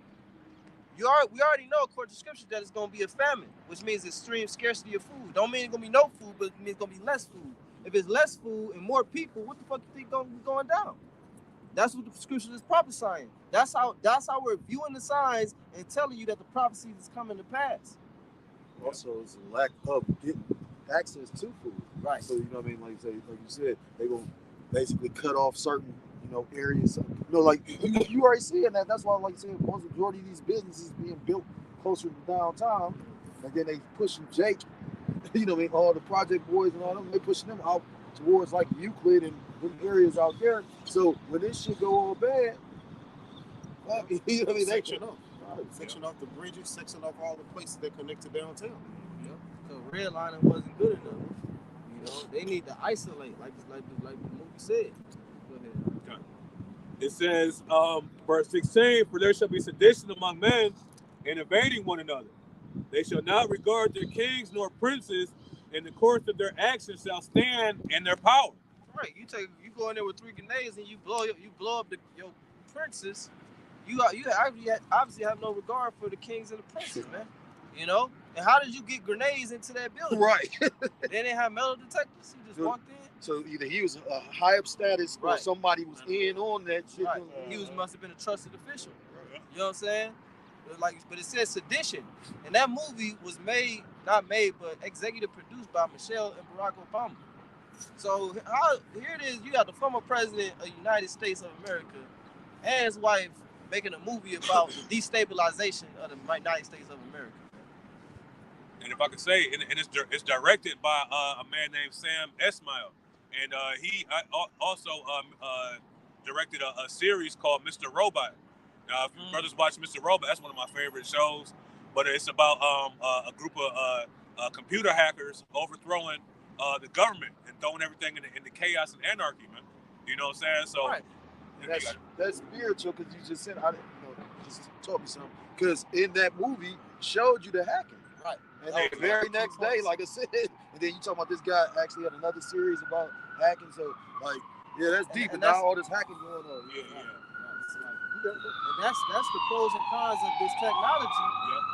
we already know, according to scripture, that it's going to be a famine, which means extreme scarcity of food. Don't mean it's going to be no food, but it means it's going to be less food. If it's less food and more people, what the fuck you think going to be going down? That's what the scripture is prophesying. That's how we're viewing the signs and telling you that the prophecies is coming to pass. Also, it's a lack of access to food. Right. So, like you said, they're going to basically cut off certain areas. You already seeing that. That's why, like you said, the majority of these businesses being built closer to downtown, and then they pushing Jake, all the project boys and all them, they pushing them out towards like Euclid and them areas out there. So when this shit go all bad, section off. Section off the bridges, section off all the places that connect to downtown. So redlining wasn't good enough. They need to isolate, like the movie said. Go ahead. It says, verse 16, "For there shall be sedition among men, and invading one another. They shall not regard their kings nor princes, and the course of their actions shall stand in their power." Right. You go in there with 3 grenades and you blow up your princes. You obviously have no regard for the kings and the princes, man. And how did you get grenades into that building? Right. They didn't have metal detectors. You just walked in. So either he was a high up status or somebody was in on that shit. Right. He must have been a trusted official. You know what I'm saying? But it says sedition. And that movie was not made, but executive produced by Michelle and Barack Obama. So here it is, you got the former president of the United States of America and his wife making a movie about the destabilization of the United States of America. And if I could say, it's directed by a man named Sam Esmail. And he also directed a series called Mr. Robot. Now, if brothers watch Mr. Robot, that's one of my favorite shows. But it's about a group of computer hackers overthrowing the government and throwing everything into chaos and anarchy, man. You know what I'm saying? So Right. And that's spiritual because you just said, just taught me something. Because in that movie, showed you the hacking. Right. And Yeah, the very man. next day, like I said, and then you talking about this guy actually had another series about hacking. So, like, yeah, that's deep. And And now that's- all this hacking going on. yeah. And that's the pros and cons of this technology.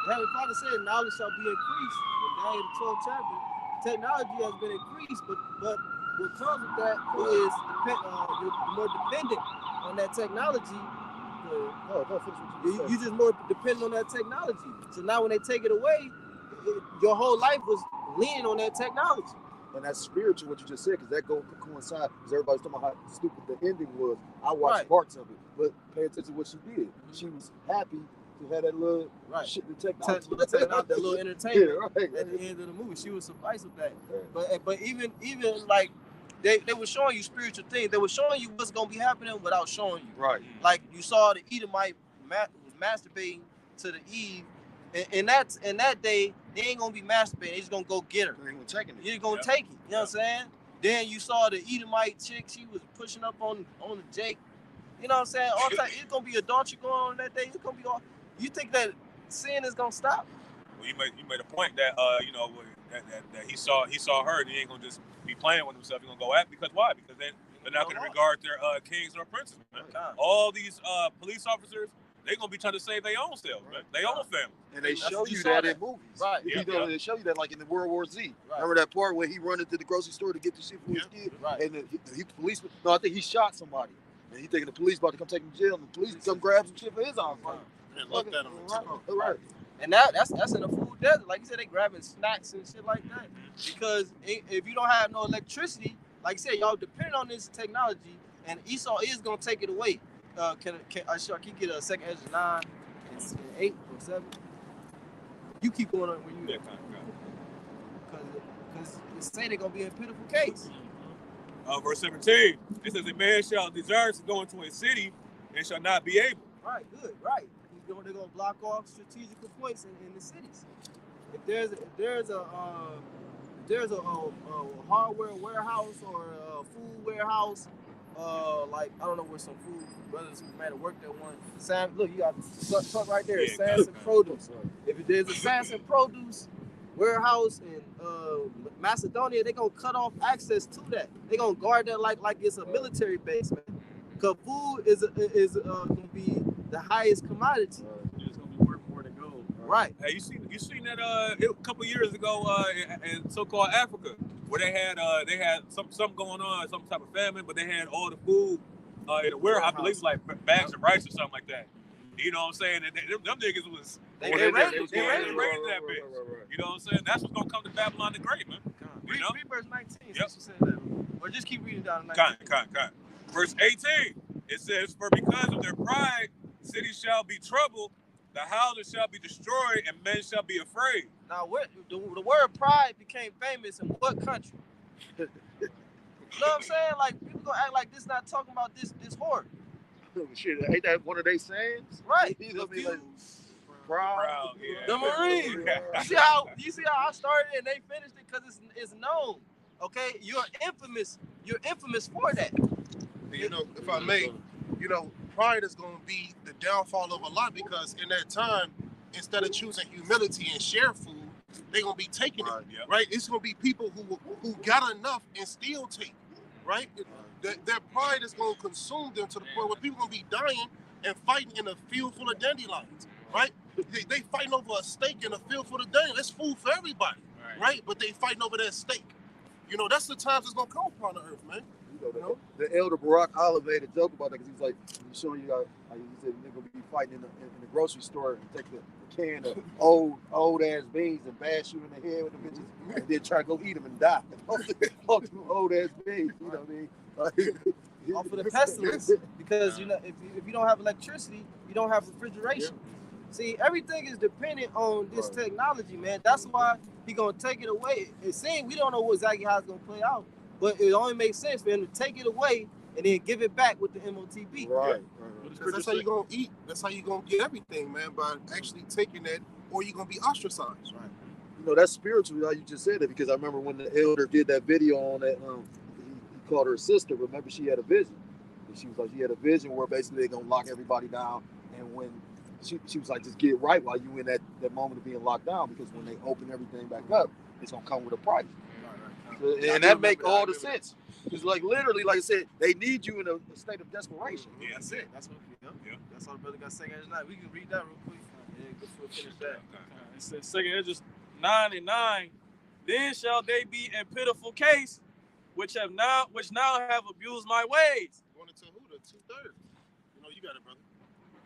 The Heavenly Father said, knowledge shall be increased. In Daniel the 12th chapter, technology has been increased, but what comes with that is you're more dependent on that technology. No, finish what you You just more dependent on that technology. So now when they take it away, your whole life was leaning on that technology. And that's spiritual, what you just said, because that go coincide. Because everybody's talking about how stupid the ending was. I watched Right. parts of it, but pay attention to what she did. She was happy to have that little Right. shit, the technology. That little entertainment Yeah, right. at the end of the movie. She was suffice with that. Right. But even like they were showing you spiritual things. They were showing you what's gonna be happening without showing you. Right. Like you saw the Edomite was masturbating to the Eve, and that day they ain't gonna be masturbating. They just gonna go get her. They ain't taking it. You're gonna take it. You know what I'm saying? Then you saw the Edomite chick. She was pushing up on the Jake. You know what I'm saying? All time, it's gonna be adultery going on that day. It's gonna be all. You think that sin is gonna stop? Well, you made a point that that he saw her, and he ain't gonna just be playing with himself. He's gonna go at because why? Because they're not gonna regard their kings or princes, man. All these police officers, they're gonna be trying to save their own selves, man. Their own family. And they That's show what you you saw that that. in movies. Right. They show you that like in the World War Z. Right. Remember that part where he run into the grocery store to get the shit for his kid? Right. And the policeman, no, I think he shot somebody. And he thinking the police about to come take him to jail, and the police come grab some shit for his arm. And looked at him. Right. And that's in a food desert. Like you said, they grabbing snacks and shit like that. Because if you don't have no electricity, like you said, y'all depend on this technology, and Esau is gonna take it away. Can I get a second Ezra 9 and 8 or 7? You keep going on when you because it's saying they're gonna be in a pitiful case. Verse 17, it says, a man shall desire to go into a city and shall not be able. Right, good, right. They're gonna block off strategical points in the cities. If there's a hardware warehouse or a food warehouse, like I don't know where some food brothers who might have worked at one. Look, you got truck right there, Yeah, Sanson Produce. If there's a Sanson Produce warehouse in Macedonia, they're gonna cut off access to that. They're gonna guard that like it's a military base, man. Cause food is gonna be the highest commodity. It's gonna be worth more than gold. Right. Hey, you seen that a couple years ago in so-called Africa, where they had something going on, some type of famine, but they had all the food in the warehouse. I believe it's like bags of rice or something like that. You know what I'm saying? And them niggas was They raided that bitch. You know what I'm saying? That's what's gonna come to Babylon the Great, man. You know? Read verse 19. Yep. Since you said that. Or just keep reading down to 19. Kind. Verse 18, it says, for because of their pride, cities shall be troubled, the houses shall be destroyed, and men shall be afraid. Now, what the word pride became famous in what country? You know what I'm saying? Like, people gonna act like this not talking about this whore. Shit, ain't that one of they sayings? Right. You know what I mean? Like, Proud, yeah. The Marine. You see how I started and they finished it because it's known. Okay, you're infamous for that. You know, if I may, you know, pride is going to be the downfall of a lot because in that time, instead of choosing humility and share food, they're going to be taking it, right? It's going to be people who got enough and still take, right? Their pride is going to consume them to the point where people going to be dying and fighting in a field full of dandelions, right? They fighting over a steak in a field full of dandelions. That's food for everybody, right? But they fighting over that steak. You know, that's the times it's going to come upon the earth, man. You know, the elder Barack Oliver made a joke about that because he was like, he's showing you how he said they're gonna be fighting in the grocery store and take the can of old ass beans and bash you in the head with the bitches and then try to go eat them and die. Off them old ass beans, you know what I mean? Like, Off of the pestilence, because you know if you don't have electricity, you don't have refrigeration. See, everything is dependent on this technology, man. That's why he gonna take it away. It seems we don't know exactly how it's gonna play out, but it only makes sense for him to take it away and then give it back with the MOTB. Right. Because that's how you're going to eat. That's how you're going to get everything, man, by actually taking that, or you're going to be ostracized. Right. You know, that's spiritual, how you just said it, because I remember when the elder did that video on that, he called her sister. Remember, she had a vision. And she was like, she had a vision where basically they're gonna lock everybody down, and when she was like, just get right while you in that moment of being locked down, because when they open everything back up, it's gonna come with a price. And that make all the sense. Because like literally, like I said, they need you in a state of desperation. Yeah, that's it. That's what. Yep. That's all the brother got second tonight. We can read that real quick. Yeah, we'll finish that. It says 2 Esdras 9:9. Then shall they be in pitiful case, which now have abused my ways. Going into who? The 2/3. You know, you got it, brother.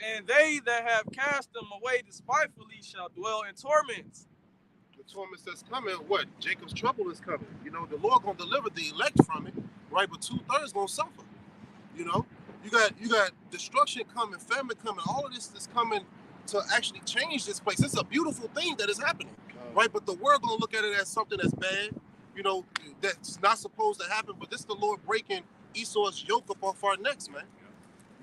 And they that have cast them away despitefully shall dwell in torments. The torments that's coming, what? Jacob's trouble is coming. You know, the Lord gonna deliver the elect from it, right? But 2/3 gonna suffer. You know, you got destruction coming, famine coming. All of this is coming to actually change this place. It's a beautiful thing that is happening, right? But the world gonna look at it as something that's bad. You know, that's not supposed to happen. But this is the Lord breaking Esau's yoke up off our necks, man.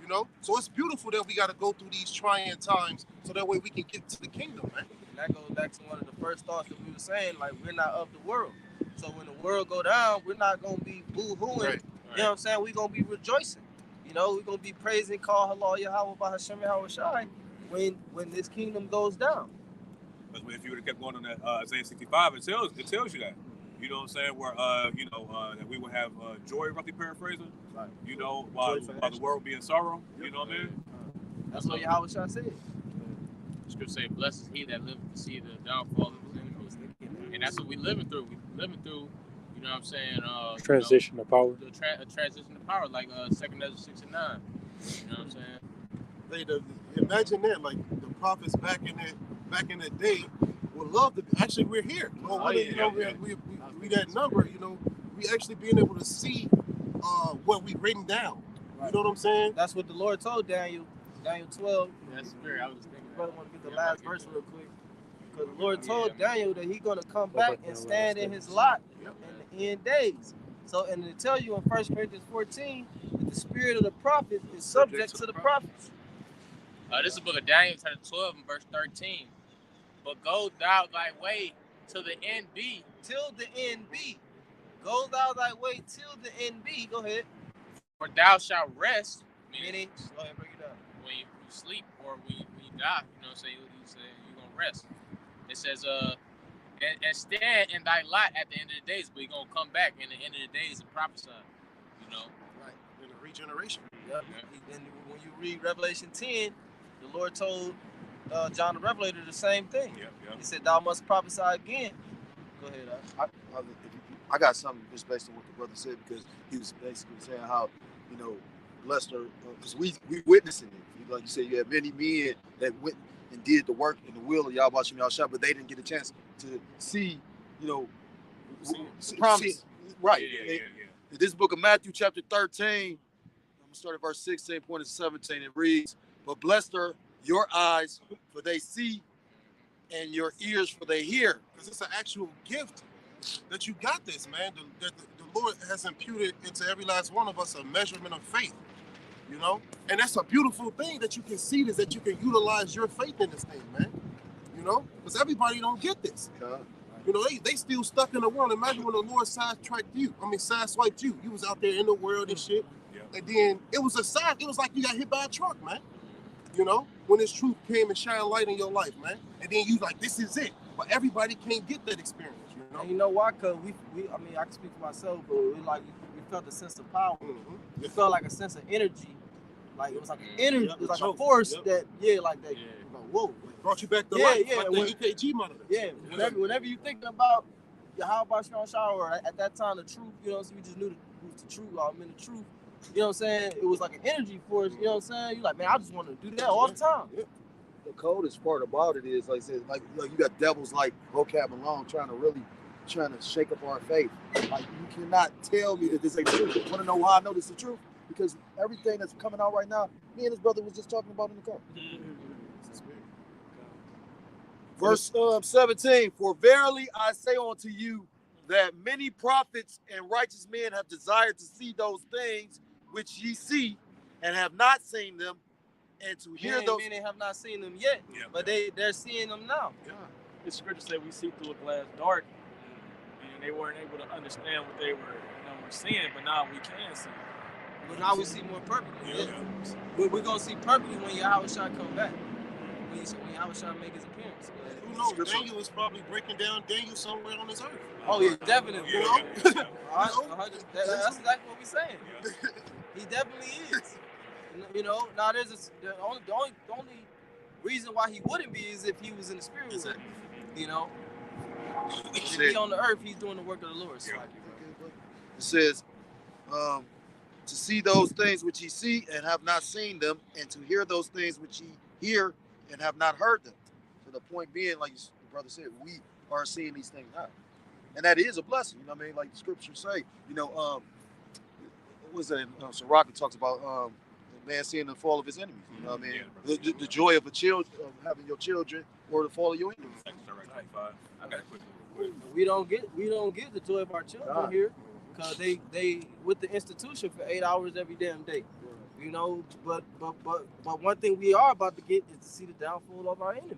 You know, so it's beautiful that we got to go through these trying times so that way we can get to the kingdom, man. And that goes back to one of the first thoughts that we were saying, like, we're not of the world. So when the world go down, we're not going to be boo-hooing. Right. You know what I'm saying? We're going to be rejoicing. You know, we're going to be praising, call halal Yahweh Bahashem Yahweh Shai when this kingdom goes down. Because if you would have kept going on that Isaiah 65, it tells you that. You know what I'm saying? Where, that we would have joy, roughly paraphrasing. Right. You know, while the world be in sorrow. You know what I mean? That's what Yahweh Shai said. Scripture say, blessed is he that liveth to see the downfall of his enemies. And that's what we're living through. We're living through, you know what I'm saying? Transition to power. A transition to power, like 2 Esdras 6:9. You know what I'm saying? Imagine that, like the prophets back in the day would love to. Actually, we're here. We that number. You know, we actually being able to see what we written down. Right. You know what I'm saying? That's what the Lord told Daniel 12. That's very. I was thinking. Brother, want to get the last verse real quick, because the Lord told Daniel that he's gonna come back and stand in his lot in the end days. So, and to tell you in 1 Corinthians 14 that the spirit of the prophet is subject to the prophets. This is the book of Daniel, chapter 12, and verse 13. But go thou thy way till the end be. Till the end be. Go thou thy way till the end be. Go ahead. For thou shalt rest. Meaning, go ahead, break it down. When you sleep or when you die, you know what I'm saying? You say you're going to rest. It says, and stand in thy lot at the end of the days, but you're going to come back in the end of the days and prophesy, you know? Right. In the regeneration. Yep. Yeah. And when you read Revelation 10, the Lord told John the Revelator the same thing. Yep. He said, thou must prophesy again. Go ahead, I got something just based on what the brother said, because he was basically saying how, you know, blessed her, because we witnessing it. Like you said, you have many men that went and did the work in the will of Yahweh Shem Yahshua, but they didn't get a chance to see, you know, promise. Right. Yeah. This book of Matthew, chapter 13, I'm going to start at verse 16, point to 17. It reads, but blessed are your eyes, for they see, and your ears, for they hear. Because it's an actual gift that you got this, man. That the Lord has imputed into every last one of us a measurement of faith, you know? And that's a beautiful thing that you can see this, that you can utilize your faith in this thing, man. You know? Because everybody don't get this. You know, they still stuck in the world. Imagine when the Lord sideswiped you. You was out there in the world and shit. Yeah. And then it was like you got hit by a truck, man. You know, when this truth came and shined light in your life, man. And then you like, this is it. But everybody can't get that experience, you know? And you know why? Because I mean, I can speak for myself, but we felt a sense of power. Mm-hmm. We felt like a sense of energy. Like, it was like an energy, it was like a force that, like, whoa. Brought you back to life, like the EKG monitor. Yeah, whenever you thinking about Yahweh Shem Yahshua, or at that time, the truth, you know, so we just knew it was the truth, I'm in the truth. You know what I'm saying? It was like an energy force, you know what I'm saying? You're like, man, I just want to do that all the time. Yeah. The coldest part about it is, like I said, like you got devils like Vocab Malone trying to shake up our faith. Like, you cannot tell me that this ain't the truth. You want to know why I know this is the truth? Because everything that's coming out right now, me and his brother was just talking about in the car. Verse 17, for verily I say unto you that many prophets and righteous men have desired to see those things which ye see, and have not seen them, and to hear those. They have not seen them yet, but they're seeing them now. Yeah. The scripture said we see through a glass dark, and they weren't able to understand what they were seeing, but now we can see. But now we see more perfectly. Yeah. We're gonna see perfectly when Yahushua come back. When Yahushua make his appearance. Who knows? Daniel is probably breaking down Daniel somewhere on this earth. Oh yeah, definitely. Yeah, You know? yeah. That's exactly what we're saying. He definitely is. You know, now the only reason why he wouldn't be is if he was in the spirit world. You know, if he on the earth, he's doing the work of the Lord. So. It says, to see those things which ye see and have not seen them, and to hear those things which ye hear and have not heard them. So the point being, like the brother said, we are seeing these things now, and that is a blessing. You know what I mean? Like the scriptures say, you know, what was that? Sirach talks about the man seeing the fall of his enemies. You know what I mean? Yeah, the joy of of having your children or the fall of your enemies. I got a quick. We don't get the joy of our children here because they with the institution for 8 hours every damn day. You know, but one thing we are about to get is to see the downfall of our enemies.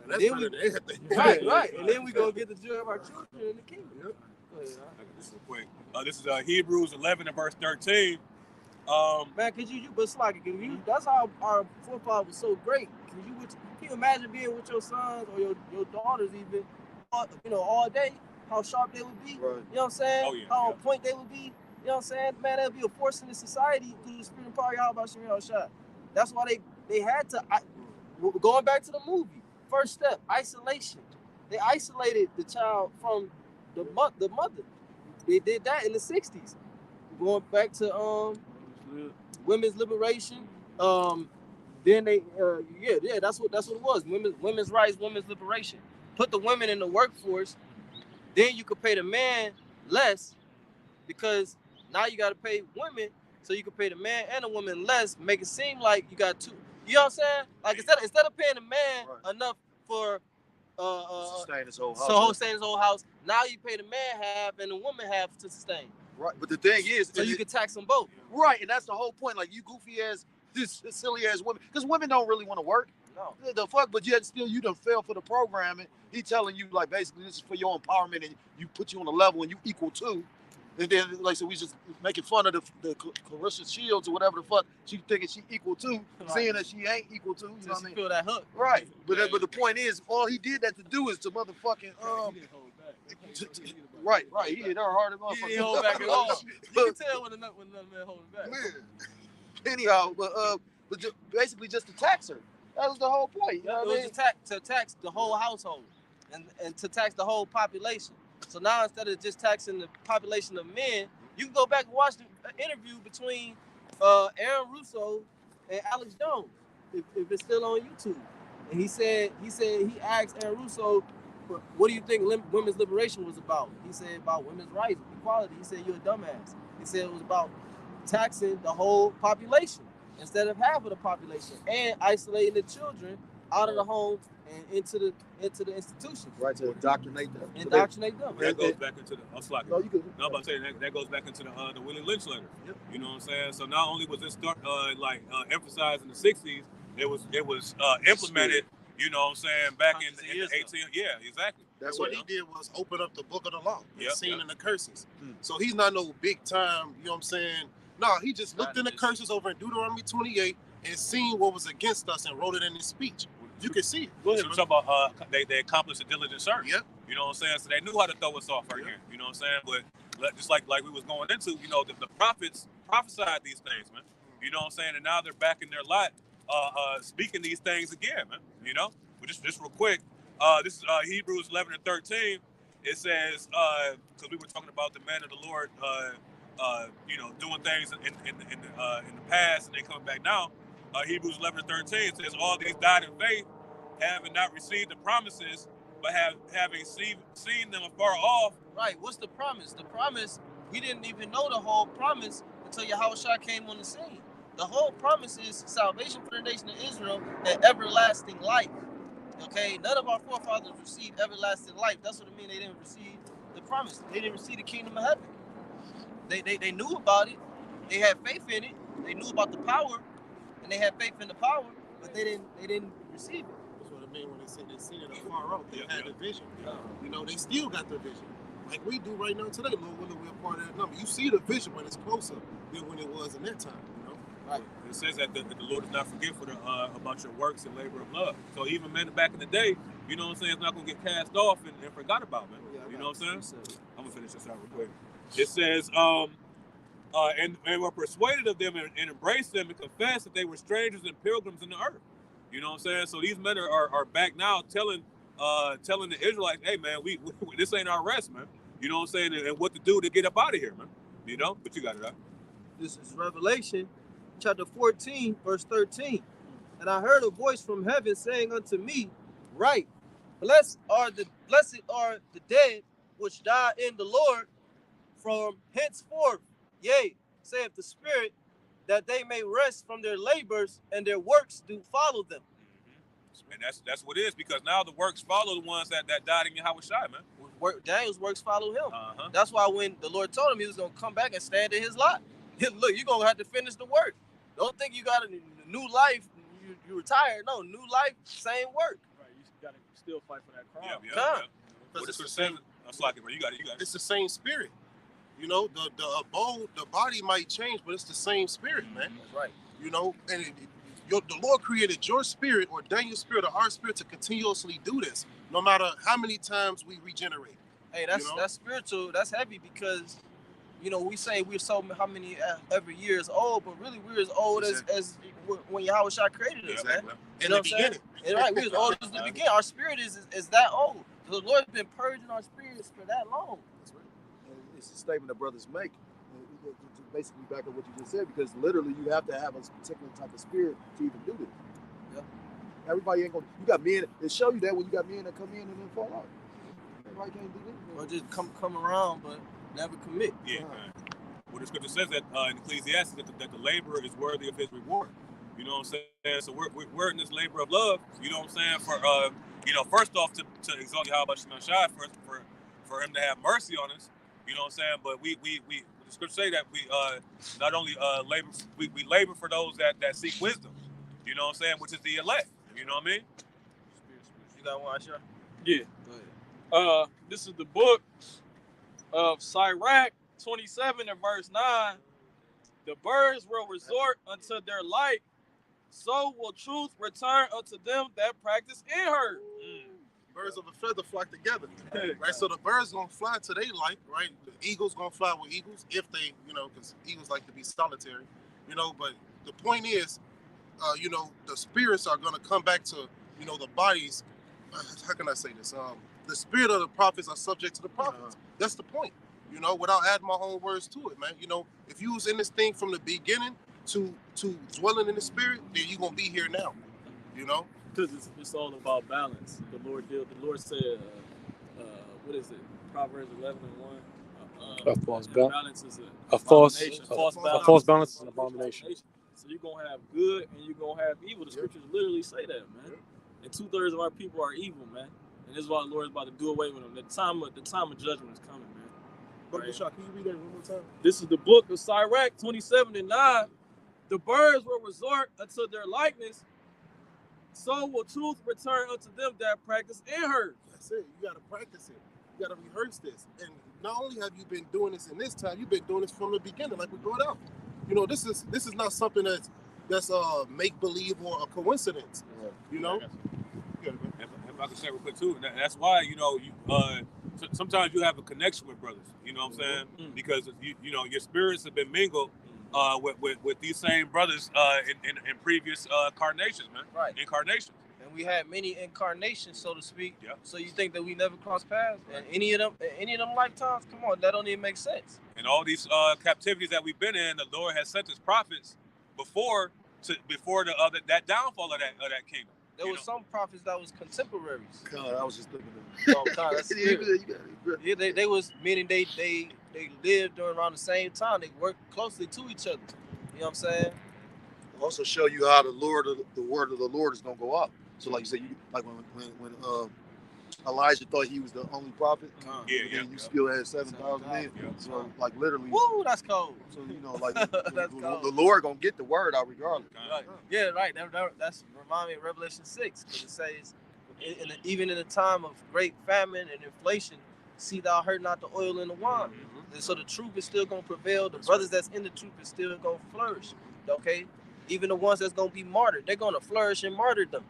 That's better than anything. Right. And then we gonna get the joy of our children in the kingdom. Yep. This is quick. This is Hebrews 11 and verse 13. Man, could you but Slocky, that's how our forefather was so great. Can you imagine being with your sons or your daughters even, all day, how sharp they would be? Right. You know what I'm saying? Oh, yeah, how on point they would be. You know what I'm saying? Man, that would be a force in the society through the spirit and power of Yahweh. That's why they had to, going back to the movie, first step, isolation. They isolated the child from the mother. They did that in the 60s. Going back to women's liberation. Then they that's what it was. Women's rights, women's liberation. Put the women in the workforce, then you could pay the man less because now you gotta pay women, so you can pay the man and the woman less, make it seem like you got two. You know what I'm saying? Like instead of paying the man enough for sustain his whole house. Sustain his whole house. Now you pay the man half and the woman half to sustain. Right, but the thing is, so you can tax them both. Right, and that's the whole point. Like you goofy ass, this silly ass women, because women don't really want to work. No. The fuck, but yet still you done fell for the programming. He telling you like basically this is for your empowerment and you put you on a level and you equal to. And then like so we just making fun of the Clarissa Shields or whatever the fuck she thinking she equal to, seeing that she ain't equal to. You know what I mean? Feel that hook. Right, but the point is, all he did that to do is to motherfucking Right, he hit her hard as motherfucker. He didn't hold back at all. You can tell when another man holding back. Man. Anyhow, but basically just to tax her. That was the whole point. You know what I mean? To tax the whole household and to tax the whole population. So now instead of just taxing the population of men, you can go back and watch the interview between Aaron Russo and Alex Jones, if it's still on YouTube. And he asked Aaron Russo, what do you think women's liberation was about? He said about women's rights, equality. He said you're a dumbass. He said it was about taxing the whole population instead of half of the population and isolating the children out of the home and into the institutions. Right, to indoctrinate them. That goes back into the I'm about to say that goes back into the Willie Lynch letter. Yep. You know what I'm saying? So not only was this emphasized in the 60s, it was implemented. You know what I'm saying? Back in the 18th. Yeah, exactly. That's what he did was open up the book of the law and seen in the curses. So he's not no big time, you know what I'm saying? No, he just looked in the curses over in Deuteronomy 28 and seen what was against us and wrote it in his speech. You can see it. Go ahead. So talk about they accomplished a diligent search. Yep. You know what I'm saying? So they knew how to throw us off right here. You know what I'm saying? But just like we was going into, you know, the prophets prophesied these things, man. You know what I'm saying? And now they're back in their lot, speaking these things again, man. You know? But just real quick, this is Hebrews 11 and 13. It says, because we were talking about the man of the Lord, you know, doing things in the past and they coming back now. Hebrews 11 and 13 says, all these died in faith, having not received the promises, but having seen them afar off. Right. What's the promise? The promise, we didn't even know the whole promise until Yahushua came on the scene. The whole promise is salvation for the nation of Israel and everlasting life. Okay? None of our forefathers received everlasting life. That's what it means they didn't receive the promise. They didn't receive the kingdom of heaven. They knew about it. They had faith in it. They knew about the power. And they had faith in the power, but they didn't receive it. That's what I mean when they said they seen it afar off. They had the vision. You know, they still got the vision. like we do right now today, Lord willing, we're part of that number. You see the vision, but it's closer than when it was in that time, you know? Right. It says that the Lord does not forget about your works and labor of love. So even men back in the day, you know what I'm saying, it's not going to get cast off and forgot about, man. Yeah, you know what I'm saying? I'm going to finish this out real quick. Mm-hmm. It says, and were persuaded of them and embraced them and confessed that they were strangers and pilgrims in the earth. You know what I'm saying? So these men are back now telling the Israelites, hey, man, we this ain't our rest, man. You know what I'm saying? And what to do to get up out of here, man. You know? But you got it, huh? This is Revelation chapter 14, verse 13. And I heard a voice from heaven saying unto me, Write, blessed are the dead which die in the Lord from henceforth. Yea, saith the Spirit, that they may rest from their labors, and their works do follow them. And that's what it is, because now the works follow the ones that died in Yahweh Shai, man. Daniel's works follow him. Uh-huh. That's why when the Lord told him he was going to come back and stand in his lot, look, you're going to have to finish the work. Don't think you got a new life, you retired. No, new life, same work. Right, you got to still fight for that crown. Yeah. What is the same? I'm slacking, bro. You got it. It's the same spirit. You know, the abode, the body might change, but it's the same spirit, man. That's right. You know, and the Lord created your spirit or Daniel's spirit or our spirit to continuously do this, no matter how many times we regenerate. Hey, that's spiritual. That's heavy because, you know, we say we're so how many every year is old, but really we're as old as when Yahweh Shai created us, man. You know what I'm saying? And right, we're as old as the beginning. Our spirit is that old. The Lord's been purging our spirits for that long. That's right. And it's a statement that brothers make. To basically back up what you just said, because literally you have to have a particular type of spirit to even do this. Yep. Everybody ain't gonna. You got men. It show you that when you got men that come in and then fall out. Everybody can't do that. Or just come around, but never commit. Yeah, man. Well, the scripture says that in Ecclesiastes that the laborer is worthy of his reward. You know what I'm saying? So we're in this labor of love. You know what I'm saying? For you know, first off to exalt Yahweh Shai for him to have mercy on us. You know what I'm saying? But we the scripture say that we not only labor, we labor for those that seek wisdom. You know what I'm saying? Which is the elect. You know what I mean? You got one, Asher? Yeah. Go ahead. This is the book of Sirach 27 and verse 9. The birds will resort unto their like, so will truth return unto them that practice in her. Birds of a feather flock together, right? So the birds gonna fly to their like, right? The eagles gonna fly with eagles if they, you know, because eagles like to be solitary, you know. But the point is, you know, the spirits are gonna come back to, you know, the bodies. How can I say this? The spirit of the prophets are subject to the prophets. That's the point, you know. Without adding my own words to it, man. You know, if you was in this thing from the beginning to dwelling in the spirit, then you gonna be here now, you know. Because it's all about balance. The Lord said, what is it? Proverbs 11 and 1. A false balance. Balance is A false balance is an abomination. So you're going to have good and you're going to have evil. The scriptures literally say that, man. And 2/3 of our people are evil, man. And this is why the Lord is about to do away with them. The time of judgment is coming, man. Brother Bashar, can you read that one more time? This is the book of Sirach 27 and 9. The birds will resort unto their likeness, so will truth return unto them that practice in her. That's it. You got to practice it. You got to rehearse this. And not only have you been doing this in this time, you've been doing this from the beginning, like we brought out. You know, this is not something that's make believe or a coincidence. You know. If I can say real quick too, that's why, you know, sometimes you have a connection with brothers. You know what I'm saying? Because you know, your spirits have been mingled with these same brothers in previous incarnations, man. Right. Incarnations. And we had many incarnations, so to speak. Yeah. So you think that we never crossed paths? And any of them lifetimes? Come on, that don't even make sense. And all these captivities that we've been in, the Lord has sent his prophets before that downfall of that kingdom. There was some prophets that was contemporaries. God, I was just thinking of it. Oh, God, that's yeah, they was meaning they lived during around the same time. They worked closely to each other. You know what I'm saying? Also show you how the word of the Lord is gonna go up. So like you said, like when Elijah thought he was the only prophet, you still had 7,000 men. So like literally, woo, that's cold. So you know, like the Lord gonna get the word out regardless. Right. Yeah, right. That's remind me of Revelation 6, because it says, even in a time of great famine and inflation, see thou hurt not the oil in the wine. And so the truth is still gonna prevail. The brothers that's in the truth is still gonna flourish. Okay? Even the ones that's gonna be martyred, they're gonna flourish in martyrdom.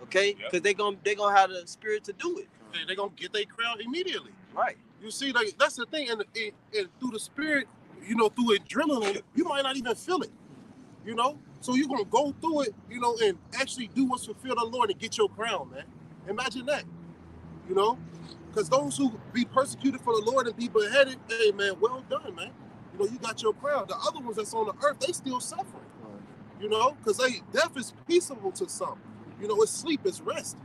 Okay? Because they gonna have the spirit to do it. They're gonna get their crown immediately. Right. You see, like that's the thing, and through the spirit, you know, through adrenaline, you might not even feel it. You know, so you're gonna go through it, you know, and actually do what's fulfilled the Lord and get your crown, man. Imagine that. You know, because those who be persecuted for the Lord and be beheaded, hey man, well done, man. You know, you got your crown. The other ones that's on the earth, they still suffering. You know, because death is peaceable to some. You know, it's sleep, it's rest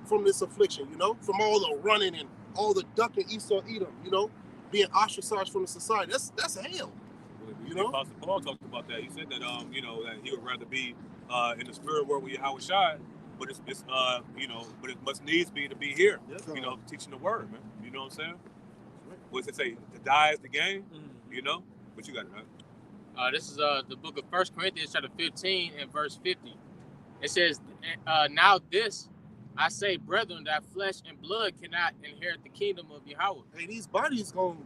from this affliction. You know, from all the running and all the ducking Esau, Edom. You know, being ostracized from the society. That's hell. You know, Apostle Paul talked about that. He said that you know, that he would rather be in the spirit world with Yahweh Shai, but it's you know, but it must needs be to be here. You know, teaching the word, man. You know what I'm saying? What's it say? To die is the game. You know, but you got it, man. This is the book of 1 Corinthians chapter 15 and verse 50. It says, now this I say, brethren, that flesh and blood cannot inherit the kingdom of Yahweh. Hey, these bodies gonna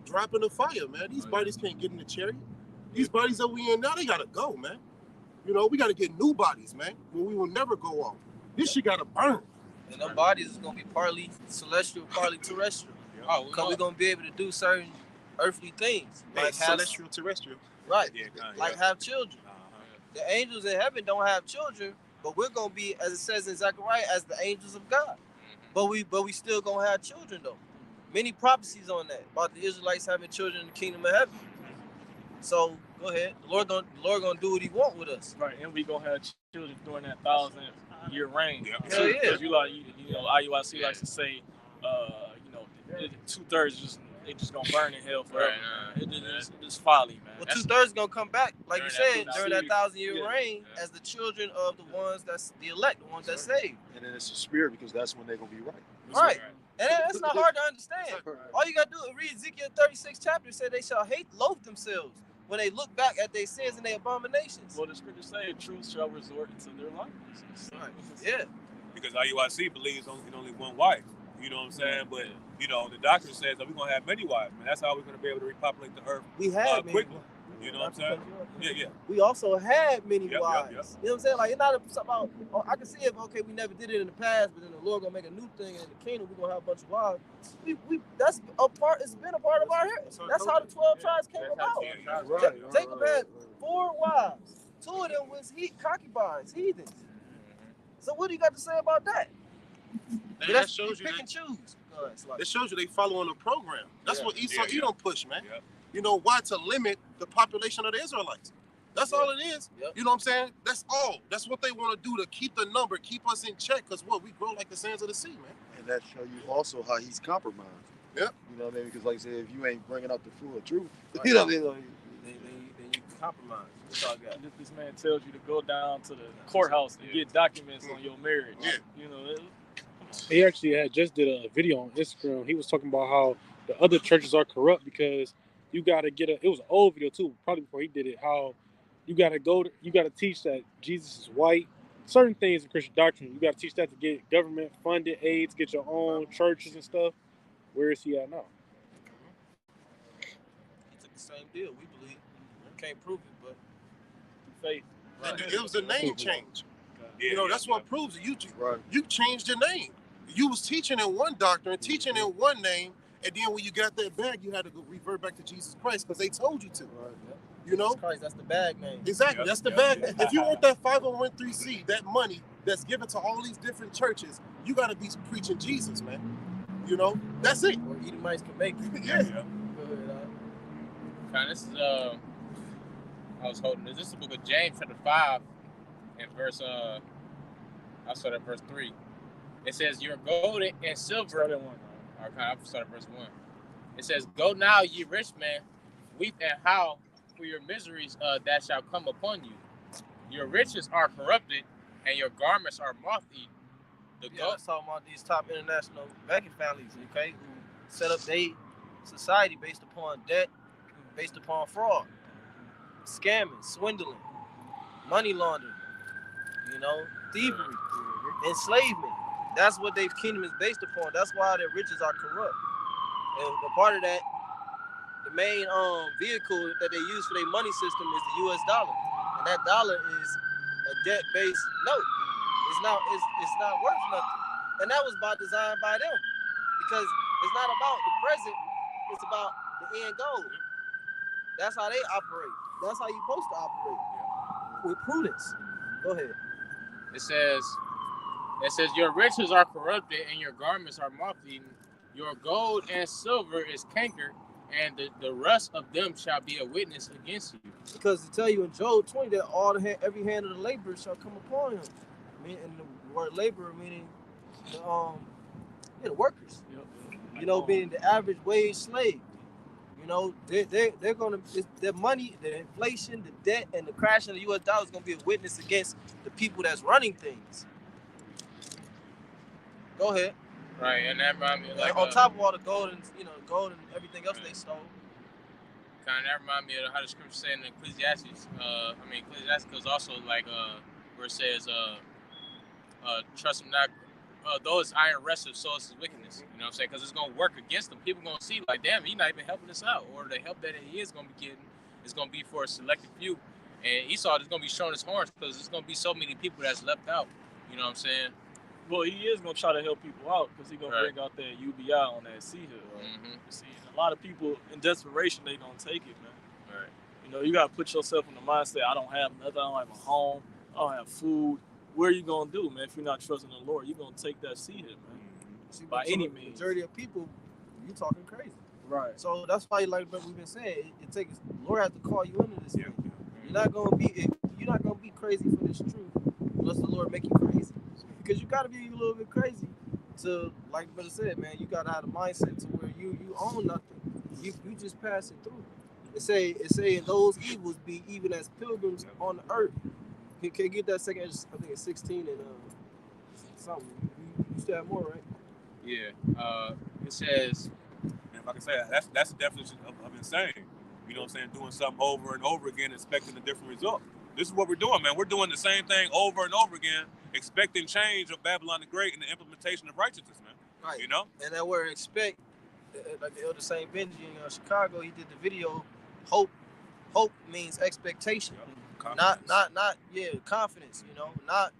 drop in the fire, man. These bodies can't get in the chariot. These bodies that we in now, they gotta go, man. You know, we gotta get new bodies, man, where we will never go off. This shit gotta burn. And them bodies is gonna be partly celestial, partly terrestrial. Because we're gonna be able to do certain earthly things. Like celestial, terrestrial. Right. Like have children. The angels in heaven don't have children, but we're gonna be, as it says in Zechariah, as the angels of God. But we still gonna have children though. Many prophecies on that about the Israelites having children in the kingdom of heaven. So go ahead, the Lord gonna do what He want with us. Right, and we gonna have children during that 1,000-year reign. Hell yeah. Because you know, IUIC likes to say, you know, 2/3 they just gonna burn in hell forever. It's folly, man. Well, 2/3 gonna come back, like you said, during that 1,000-year reign, as the children of the ones that's the elect, the ones that's saved. And then it's the spirit, because that's when they're gonna be right. Right. And that's not hard to understand. All you gotta do is read Ezekiel 36 chapter. It said they shall loathe themselves when they look back at their sins and their abominations. Well, the scriptures say truth shall resort into their likeness. Right. Yeah. Because IUIC believes in only one wife. You know what I'm saying? But you know, the doctrine says that we're gonna have many wives, man. That's how we're gonna be able to repopulate the earth. We have quickly. You know what I'm saying? Yeah. We also had many wives. Yep. You know what I'm saying? Like, it's not about, I can see if, okay, we never did it in the past, but then the Lord gonna make a new thing in the kingdom, we're gonna have a bunch of wives. That's a part, it's been a part of our heritage. That's how the 12 tribes came about. Jacob had 4 wives. 2 of them was concubines, heathens. So what do you got to say about that? That shows you pick and choose. It shows you they following a program. That's what Esau Edom push, man. You know, why? To limit the population of the Israelites. That's all it is. You know what I'm saying? That's all. That's what they want to do, to keep the number, keep us in check, because we grow like the sands of the sea, man. And that show you also how he's compromised. Yep. You know what I mean? Because like I said, if you ain't bringing up the full truth, you know what I mean? Then you compromise. That's all I got. This man tells you to go down to the courthouse and get documents on your marriage. You know, he actually just did a video on Instagram. He was talking about how the other churches are corrupt because you got to get it was an old video too, probably before he did it, how you got to teach that Jesus is white. Certain things in Christian doctrine, you got to teach that to get government funded aids, get your own churches and stuff. Where is he at now? He took the same deal, we believe. Can't prove it, but faith. It was a name change. You know, that's what proves it. You changed your name. You was teaching in one doctrine, teaching in one name, and then when you got that bag, you had to go revert back to Jesus Christ because they told you to. You know? Jesus Christ, that's the bag name. Exactly, that's the bag. If you want that 501(c), that money that's given to all these different churches, you got to be preaching Jesus, man. You know? That's it. Or Edomites can make it. Yeah. This is I was holding this. This is the book of James, chapter 5, and verse I'll start at verse 3. It says, "Your gold and silver." Okay, I'll start at verse 1. It says, "Go now, ye rich men, weep and howl for your miseries that shall come upon you. Your riches are corrupted, and your garments are moth-eaten." Let's talk about these top international banking families, okay, who set up their society based upon debt, based upon fraud, scamming, swindling, money laundering, you know, thievery, enslavement. That's what their kingdom is based upon. That's why their riches are corrupt. And a part of that, the main vehicle that they use for their money system is the U.S. dollar, and that dollar is a debt-based note. It's not worth nothing, and that was by design by them, because it's not about the present, it's about the end goal. That's how they operate. That's how you're supposed to operate, with prudence. Go ahead. It says, your riches are corrupted and your garments are moth-eaten. Your gold and silver is cankered, and the rust of them shall be a witness against you. Because to tell you in Job 20 that every hand of the laborer shall come upon him. I mean, and the word laborer meaning the workers. You know, being the average wage slave. You know, they're gonna, their money, the inflation, the debt, and the crash of the U.S. dollar is gonna be a witness against the people that's running things. Go ahead. Right, and that reminds me like on top of all the gold and gold and everything else they stole. Kind of that reminds me of how the scripture said in Ecclesiastes. Ecclesiastes also like where it says, trust him not. Though it's iron wrestlers, so it's his wickedness. You know what I'm saying? Because it's gonna work against them. People gonna see like, damn, he's not even helping us out, or the help that he is gonna be getting is gonna be for a selected few. And Esau is gonna be showing his horns because there's gonna be so many people that's left out. You know what I'm saying? Well, he is gonna try to help people out because he's gonna bring out that UBI on that C hill. Right? See, a lot of people in desperation they gonna take it, man. Right. You know, you gotta put yourself in the mindset. I don't have nothing. I don't have a home. I don't have food. What are you gonna do, man? If you're not trusting the Lord, you're gonna take that C hill, man. See, by any means. The majority of people, you talking crazy. Right. So that's why, like we've been saying, it takes Lord has to call you into this. You're not gonna be crazy for this truth unless the Lord make you crazy. Because you gotta be a little bit crazy to, like brother said, man, you gotta have a mindset to where you own nothing. You just pass it through. It say in those evils be even as pilgrims on the earth. Can you get that second? I think it's 16 and something. You still have more, right? Yeah. It says, and if I can say that's the definition of insane. You know what I'm saying? Doing something over and over again, expecting a different result. This is what we're doing, man. We're doing the same thing over and over again, expecting change of Babylon the Great and the implementation of righteousness, man. Right. You know? And that word expect, like the Elder St. Benji in Chicago, he did the video, hope means expectation. Yep. Confidence, not,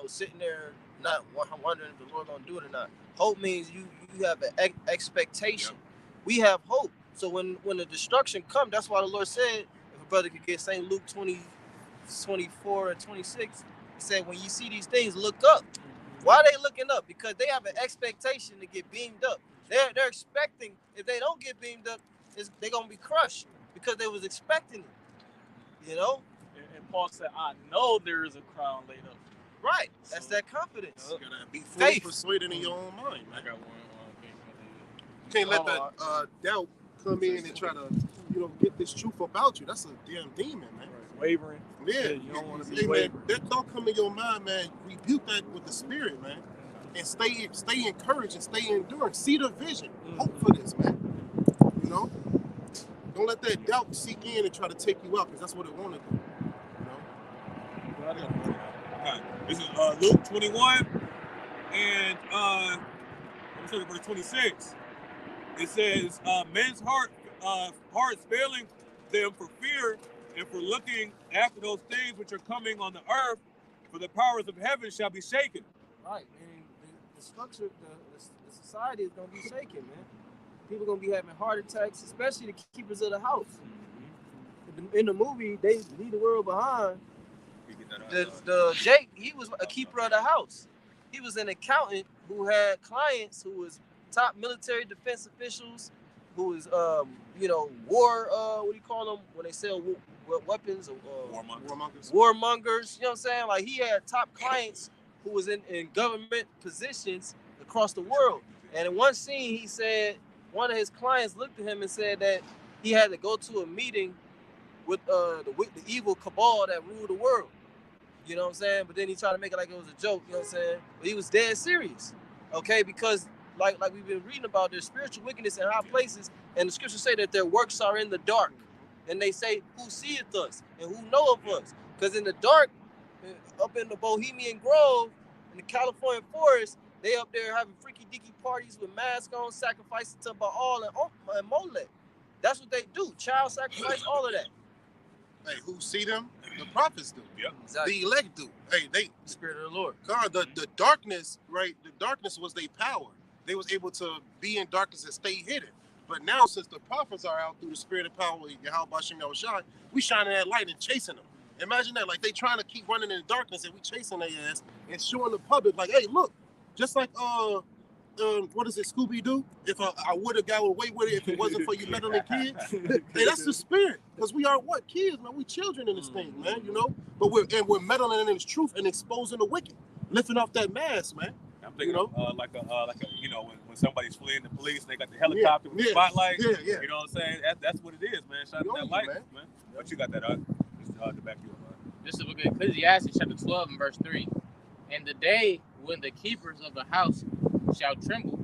sitting there not wondering if the Lord gonna do it or not. Hope means you have an expectation. Yep. We have hope. So when the destruction comes, that's why the Lord said, if a brother could get St. Luke 20:24 and 26, he said, when you see these things, look up. Why are they looking up? Because they have an expectation to get beamed up. They're expecting, if they don't get beamed up, they're gonna be crushed because they was expecting it. And Paul said, I know there is a crown laid up. Right. That's that confidence. You gotta be fully persuaded in your own mind. I got one. You can't let that doubt come in and try to, get this truth about you. That's a damn demon, man. Wavering. Yeah. You don't want to be wavering. Man, that thought come in your mind, man. Rebuke that with the spirit, man. And stay encouraged and stay enduring. See the vision. Hope for this, man. Don't let that doubt seek in and try to take you out, because that's what it want to do. Okay. This is Luke 21 and verse 26. It says, men's hearts failing them for fear and for looking after those things which are coming on the earth, for the powers of heaven shall be shaken. Right, man. The structure, the society is going to be shaken, man. People going to be having heart attacks, especially the keepers of the house. In the movie, they leave the world behind. The Jake, he was a keeper of the house. He was an accountant who had clients who was top military defense officials, who was, war, what do you call them when they sell weapons? Warmongers. Warmongers, you know what I'm saying? Like, he had top clients who was in government positions across the world. And in one scene, he said, one of his clients looked at him and said that he had to go to a meeting with the evil cabal that ruled the world. You know what I'm saying? But then he tried to make it like it was a joke, you know what I'm saying? But he was dead serious, okay? Because like we've been reading about, there's spiritual wickedness in high places, and the scriptures say that their works are in the dark. And they say, who seeth us and who know of us? Because in the dark, up in the Bohemian Grove, In the California forest, they up there having freaky deaky parties with masks on, sacrificing to Baal and Molech. That's what they do. Child sacrifice, all of that. Hey, who see them? The prophets do. Yep. Exactly. The elect do. Hey, The Spirit of the Lord. God, the darkness, right? The darkness was their power. They was able to be in darkness and stay hidden. But now, since the prophets are out through the spirit of power, Yahweh Shem Yahushua, we shining that light and chasing them. Imagine that, like they trying to keep running in the darkness and we chasing their ass and showing the public, like, hey, look, just like what is it, Scooby-Doo? If I would have got away with it if it wasn't for you meddling kids. Hey, that's the spirit. Because we are what? Kids, man. We children in this thing, man, you know? But we're meddling in this truth and exposing the wicked. Lifting off that mask, man. I'm thinking of like a you know, when somebody's fleeing the police, they got the helicopter with the spotlight. Yeah. You know what I'm saying? That's what it is, man. Shining that light, man. But you got that just to back you up, man. This is the book of Ecclesiastes, chapter 12, and verse 3. And the day when the keepers of the house shall tremble,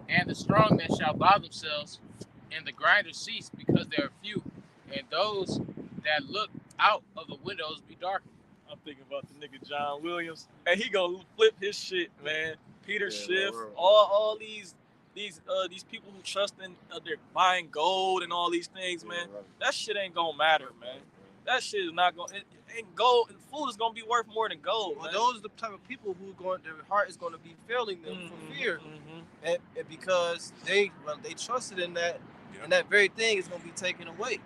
and the strong men shall bow themselves, and the grinders cease because they are few, and those that look out of the windows be darkened. I'm thinking about the nigga John Williams, and he gonna flip his shit, man. Peter Schiff, all these people who trust in they're buying gold and all these things, man. That shit ain't gonna matter, man. That shit is not gonna. It ain't gold. And food is gonna be worth more than gold. Well, Man. those are the type of people who their heart is going to be failing them for fear, and because they trusted in that, and that very thing is going to be taken away.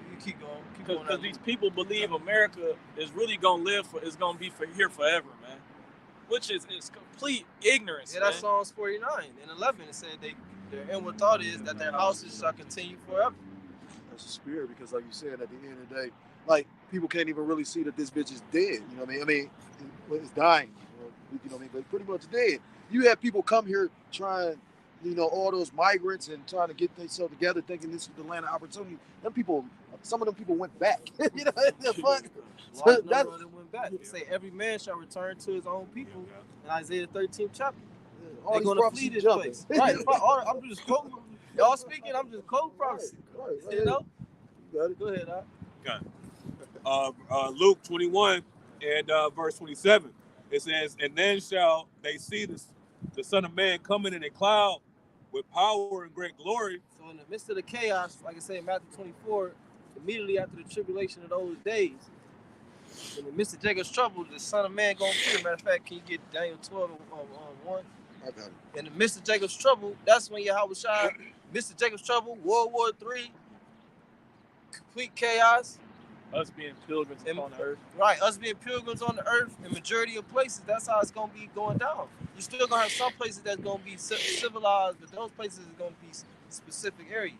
You keep going. Because these people believe America is really gonna live for, is gonna be here forever, man. Which is complete ignorance. Yeah, man. that's Psalms 49 and 11. It said their inward thought is that their houses shall continue forever. That's the spirit, because like you said, at the end of the day, like people can't even really see that this bitch is dead. You know what I mean? It's dying. You know what I mean? But pretty much dead. You have people come here trying, you know, all those migrants and trying to get themselves together, thinking this is the land of opportunity. Them people, some of them people went back. You know, the fuck. Large number of them went back. They say every man shall return to his own people in Isaiah 13th chapter. All They're these going to prophecies flee this jumping. place. Right. I'm just quoting. Y'all speaking, I'm just quoting prophecy. Right. You know? You got it. Go ahead, Luke 21 and verse 27. It says, and then shall they see the Son of Man coming in a cloud with power and great glory. So in the midst of the chaos, like I say in Matthew 24, immediately after the tribulation of those days, in the midst of Jacob's trouble, the Son of Man going to appear. Matter of fact, can you get Daniel 12 on 1? I got it. In the midst of Jacob's trouble, that's when Yahweh Shai, midst of Jacob's trouble, World War III, complete chaos. Us being pilgrims on the earth. Right, us being pilgrims on the earth, in majority of places, that's how it's going to be going down. You're still going to have some places that's going to be civilized, but those places are going to be specific areas.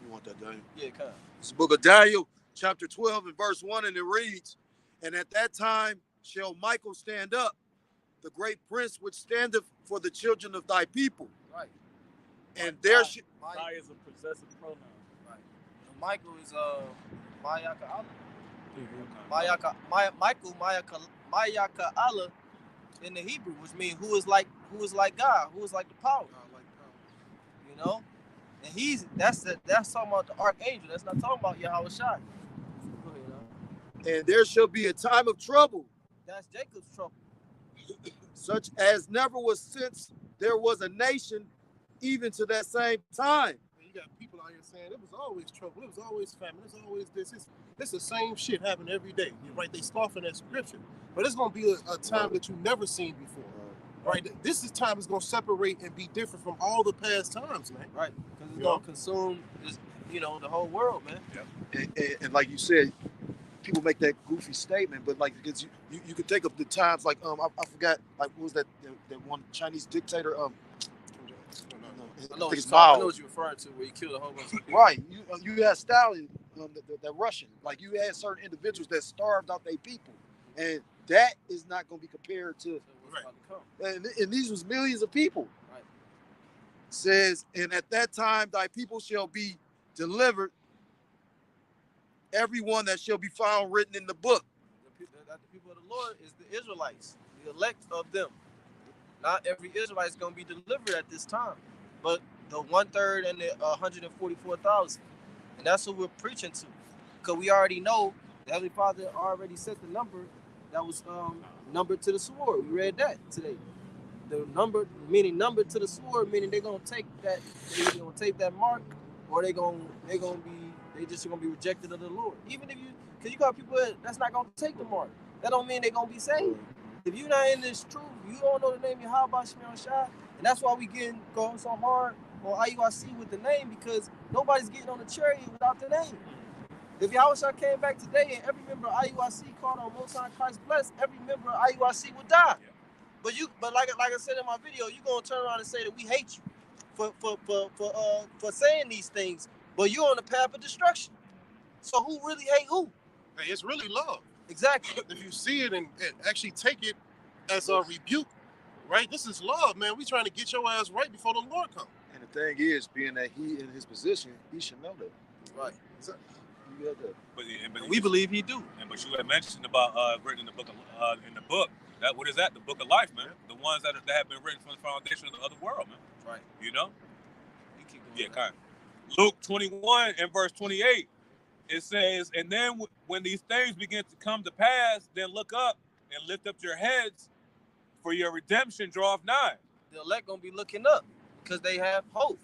You want that, Daniel? Yeah, kind of. It's the book of Daniel, chapter 12 and verse 1, and it reads, and at that time shall Michael stand up, the great prince which standeth for the children of thy people. Right. And there I is a possessive pronoun. Right. And Michael is Mayaka Allah. Mayaka Allah in the Hebrew, which means who is like God, who is like the power. You know? And that's talking about the archangel. That's not talking about Yahweh Shai. and there shall be a time of trouble, That's Jacob's trouble. such as never was since there was a nation, even to that same time. You got people out here saying it was always trouble, it was always famine, it's always this. It's the same shit happening every day. You're right, they scoffing at scripture. But it's gonna be a time that you've never seen before. Right? This time is gonna separate and be different from all the past times, man. Right. Because it's gonna consume the whole world, man. And like you said, people make that goofy statement, but like because you could think of the times like I forgot, like what was that one Chinese dictator I know it's what Mao. you're referring to, where you killed a whole bunch of people. Right. You had Stalin, that Russian. Like you had certain individuals that starved out their people, and that is not going to be compared to. And these was millions of people. Right. Says, and at that time thy people shall be delivered, everyone that shall be found written in the book. The people of the Lord is the Israelites, the elect of them. Not every Israelite is going to be delivered at this time, but the 1/3 and the 144,000. And that's what we're preaching to. Because we already know the Heavenly Father already set the number that was numbered to the sword. We read that today. The number meaning numbered to the sword, meaning they're gonna take that, they're gonna take that mark, or they just gonna be rejected of the Lord. Even if because you got people that's not gonna take the mark. That don't mean they're gonna be saved. If you're not in this truth, you don't know the name of Yahweh Shemel Shai, and that's why we going so hard on IUIC with the name, because nobody's getting on the chariot without the name. If Yahweh Shai came back today and every member of IUIC called on Most High Christ blessed, every member of IUIC would die. But like I said in my video, you're gonna turn around and say that we hate you for saying these things, but you're on the path of destruction. So who really hate who? Hey, it's really love. Exactly. If you see it and actually take it as a rebuke, right? This is love, man. We trying to get your ass right before the Lord comes. And the thing is, being that he in his position, he should know that. Right. So, you got that. But We believe he do. but you had mentioned about written in the book that what is that? The book of life, man. The ones that have been written from the foundation of the other world, man. Right. You know? You keep going. Yeah, kind of. Luke 21 and verse 28, it says, and then when these things begin to come to pass, then look up and lift up your heads, for your redemption draweth nigh. The elect gonna be looking up because they have hope.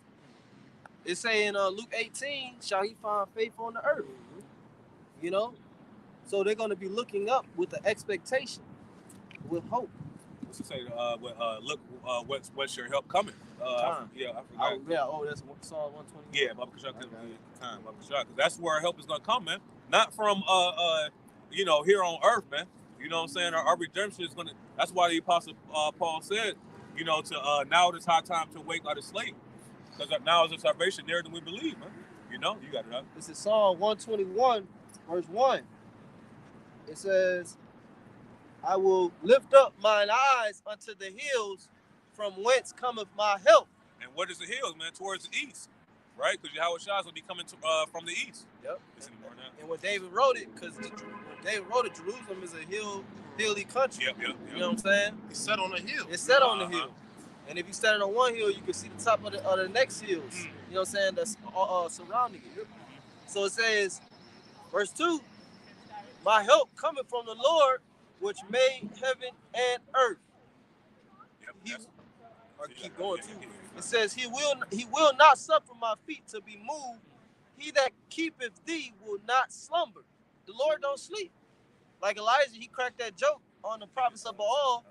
It say in Luke 18, shall he find faith on the earth? You know? So they're gonna be looking up with the expectation, with hope. What's it say? Look, what's your help coming? I forgot. That's Psalm 120. Yeah, Baba Kashak, time, Baba Kashak. That's where help is gonna come, man. Not from here on earth, man. You know what I'm saying? Our redemption is gonna. That's why the Apostle Paul said, now it is high time to wake out of sleep, because now is a salvation nearer than we believe, man. You know, you got it up. This is Psalm 121, verse 1. It says, I will lift up mine eyes unto the hills, from whence cometh my help. And what is the hills, man? Towards the east, right? Because Yahweh Shai will be coming from the east. Yep. And when David wrote it, Jerusalem is a hilly country. Yep. You know what I'm saying? It's set on a hill. It's set on the hill. And if you stand on one hill, you can see the top of the next hills. You know what I'm saying? That's surrounding it. So it says, verse 2, my help cometh from the Lord, which made heaven and earth. Keep going too. It says, he will not suffer my feet to be moved. He that keepeth thee will not slumber. The Lord don't sleep. Like Elijah, he cracked that joke on the prophets of Baal,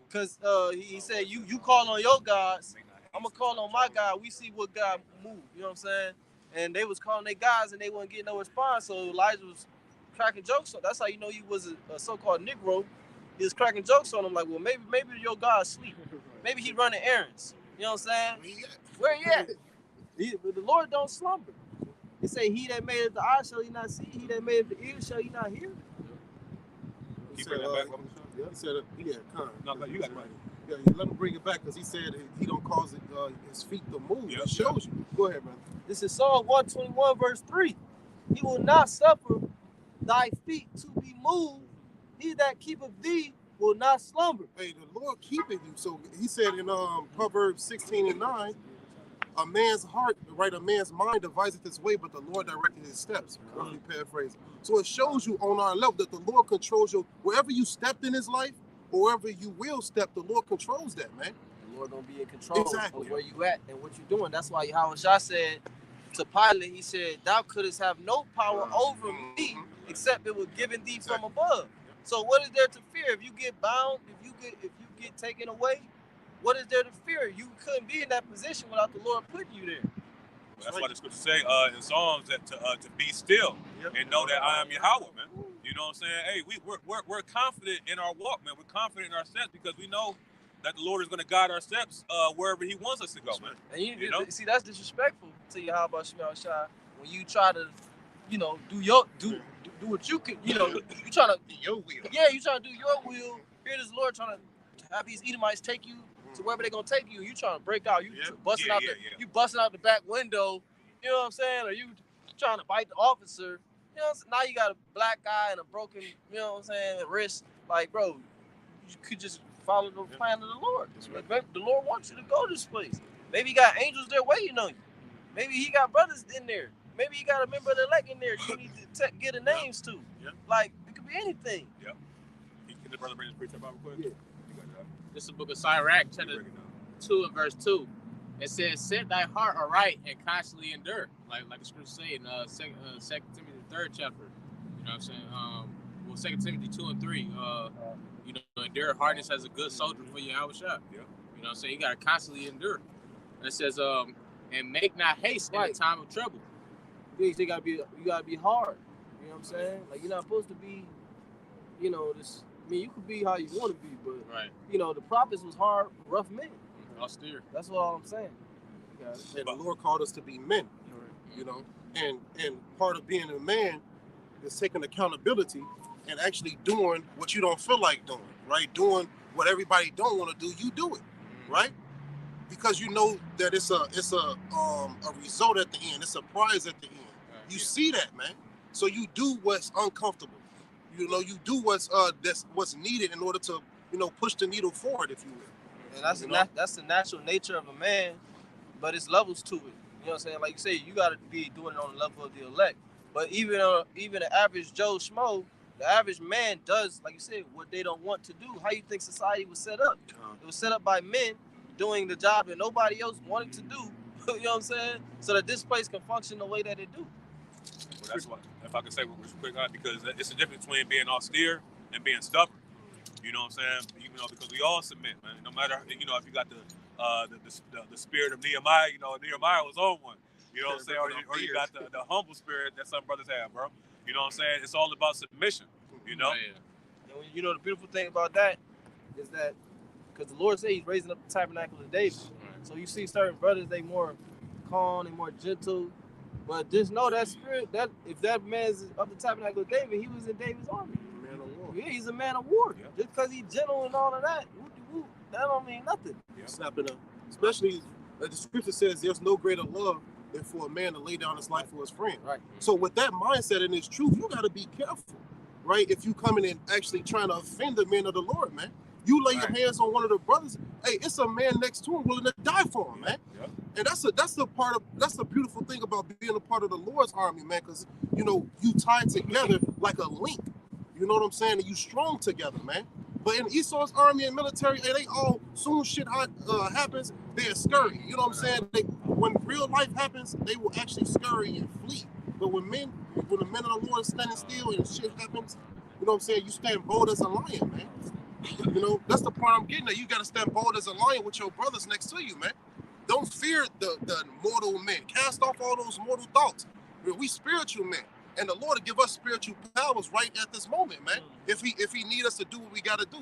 because he said, you call on your gods, I'm going to call on my God. We see what God move. You know what I'm saying? And they was calling their gods and they wasn't getting no response. So Elijah was cracking jokes. So that's how you know he was a so-called Negro. He was cracking jokes on him like, well, maybe your God sleep. Maybe he running errands. You know what I'm saying? Where he at? The Lord don't slumber. It say, he that made the eye shall he not see, he that made the ear shall he not hear. He said, you got it right. Yeah, let him bring it back, because he said he don't cause his feet to move. It shows you. Go ahead, brother. This is Psalm 121, verse 3. He will not suffer thy feet to be moved. He that keepeth thee will not slumber. Hey, the Lord keepeth you. So he said in Proverbs 16 and 9, a man's heart, right, a man's mind deviseth his way, but the Lord directed his steps. Roughly paraphrasing. So it shows you on our level that the Lord controls you. Wherever you stepped in his life, or wherever you will step, the Lord controls that, man. The Lord gonna be in control of where you at and what you're doing. That's why Yahweh Shai said to Pilate, he said, thou couldst have no power over me, except it was given thee from above. So what is there to fear? If you get bound, if you get taken away, what is there to fear? You couldn't be in that position without the Lord putting you there. That's why the scripture say in Psalms that to be still and know that I am Yahweh, man. You know what I'm saying? Hey, we're confident in our walk, man. We're confident in our steps because we know that the Lord is going to guide our steps wherever He wants us to go, man. And you know? See, that's disrespectful to Yahweh Shemel Shai when you try to, do what you could, you trying to do your will. Yeah, you trying to do your will. Here is the Lord trying to have these Edomites take you to wherever they're gonna take you. You trying to break out. You busting out the back window. You know what I'm saying? Or you trying to bite the officer. You know, now you got a black eye and a broken, you know what I'm saying, wrist. Like, bro, you could just follow the plan of the Lord. Like, the Lord wants you to go this place. Maybe he got angels there waiting on you. Maybe he got brothers in there. Maybe he got a member of the elect in there you need to get the names to. Like, it could be anything. Can the brother bring this preacher about real quick? Yeah. You got that. This is the book of Sirach, You chapter break it down. 2 and verse 2. It says, set thy heart aright and constantly endure. Like the scripture say in 2 Timothy, the 3rd chapter. You know what I'm saying? Well, 2 Timothy 2 and 3. You know, endure hardness as a good soldier for your Yahweh Shah. Yeah. You know what I'm saying? You got to constantly endure. And it says, and make not haste in Right. the time of trouble. You gotta be hard. You know what I'm saying? Like you're not supposed to be, you know, this. I mean, you could be how you want to be, but Right. you know, the prophets was hard, rough men. Austere. That's all I'm saying. You got it. And the Lord called us to be men, you know, and part of being a man is taking accountability and actually doing what you don't feel like doing, right? Doing what everybody don't want to do, you do it, right? Because you know that it's a result at the end, it's a prize at the end. You see that, man. So you do what's uncomfortable. You know, you do what's needed in order to, you know, push the needle forward, if you will. And that's the natural nature of a man, but it's levels to it. You know what I'm saying? Like you say, you got to be doing it on the level of the elect. But even the average Joe Schmo, the average man does, like you said, what they don't want to do. How you think society was set up? It was set up by men doing the job that nobody else wanted to do. You know what I'm saying? So that this place can function the way that it do. Well, that's what, if I can say real quick, because it's the difference between being austere and being stubborn. You know what I'm saying? You know, because we all submit, man. No matter, you know, if you got the spirit of Nehemiah, you know, Nehemiah was on one. You know what I'm saying? Or you got the humble spirit that some brothers have, bro. You know what I'm saying? It's all about submission, you know? And you know, the beautiful thing about that is that, because the Lord said he's raising up the tabernacle of David. So you see certain brothers, they more calm and more gentle. But just know that spirit, that if that man's of the tabernacle of David, he was in David's army. Man of war. Yeah, he's a man of war. Yeah. Just because he's gentle and all of that, that don't mean nothing. Snapping up. Especially, the scripture says there's no greater love than for a man to lay down his life for his friend. Right. So with that mindset and its truth, you got to be careful, right? If you coming in actually trying to offend the men of the Lord, man. You lay your hands on one of the brothers, hey, it's a man next to him willing to die for him, man. Yep. And that's the beautiful thing about being a part of the Lord's army, man, because you know, you tied together like a link. You know what I'm saying? And you strong together, man. But in Esau's army and military, hey, they all soon shit happens, they're scurry. You know what I'm saying? When real life happens, they will actually scurry and flee. But when the men of the Lord are standing still and shit happens, you know what I'm saying? You stand bold as a lion, man. You know, that's the part I'm getting at. You got to stand bold as a lion with your brothers next to you, man. Don't fear the mortal men. Cast off all those mortal thoughts. We spiritual men. And the Lord will give us spiritual powers right at this moment, man. If he need us to do what we got to do.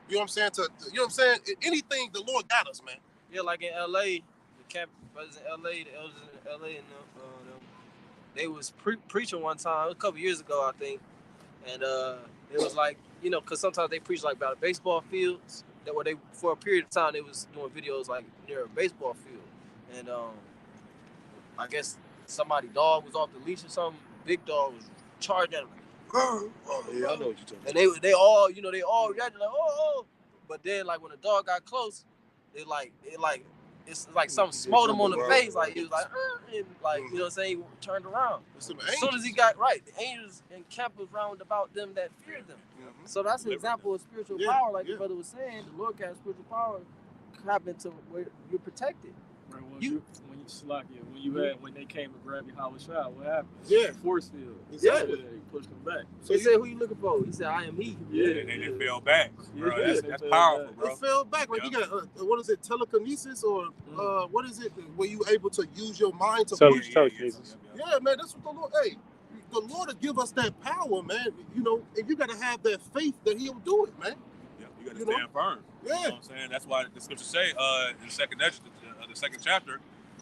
You know what I'm saying? You know what I'm saying? Anything, the Lord got us, man. Yeah, like in LA, the camp brothers in LA, the elders in LA, and they was preaching one time, a couple years ago, I think. And it was like, you know, because sometimes they preach like about baseball fields. That were they for a period of time they was doing videos like near a baseball field, and I guess somebody dog was off the leash or something. Big dog was charging at him. Yeah, I know what you're talking about. And they all reacted like oh, but then like when the dog got close, it's like something smote him on the face, like he was like and like you know what I'm saying, he turned around. As soon as he got right, the angels encamped round about them that feared them. So that's an example of spiritual power, like the brother was saying. The Lord got spiritual power happen to where you're protected. Right, when they came to grab your Yahweh Shah, what happened? Yeah. Force field. Exactly. Yeah, he pushed them back. So he said, "Who you looking for?" He said, "I am he." Yeah, They just fell back, bro. Yeah, That's they powerful, fell bro. It fell back. Like you got what is it, telekinesis or what is it? Where you able to use your mind to push? Telekinesis. Yeah, man, that's what the Lord. Hey, the Lord will give us that power, man. You know, and you got to have that faith that He'll do it, man. Yeah, you got to You stand know? firm. Yeah. You know what I'm saying? That's why the scriptures say in the second chapter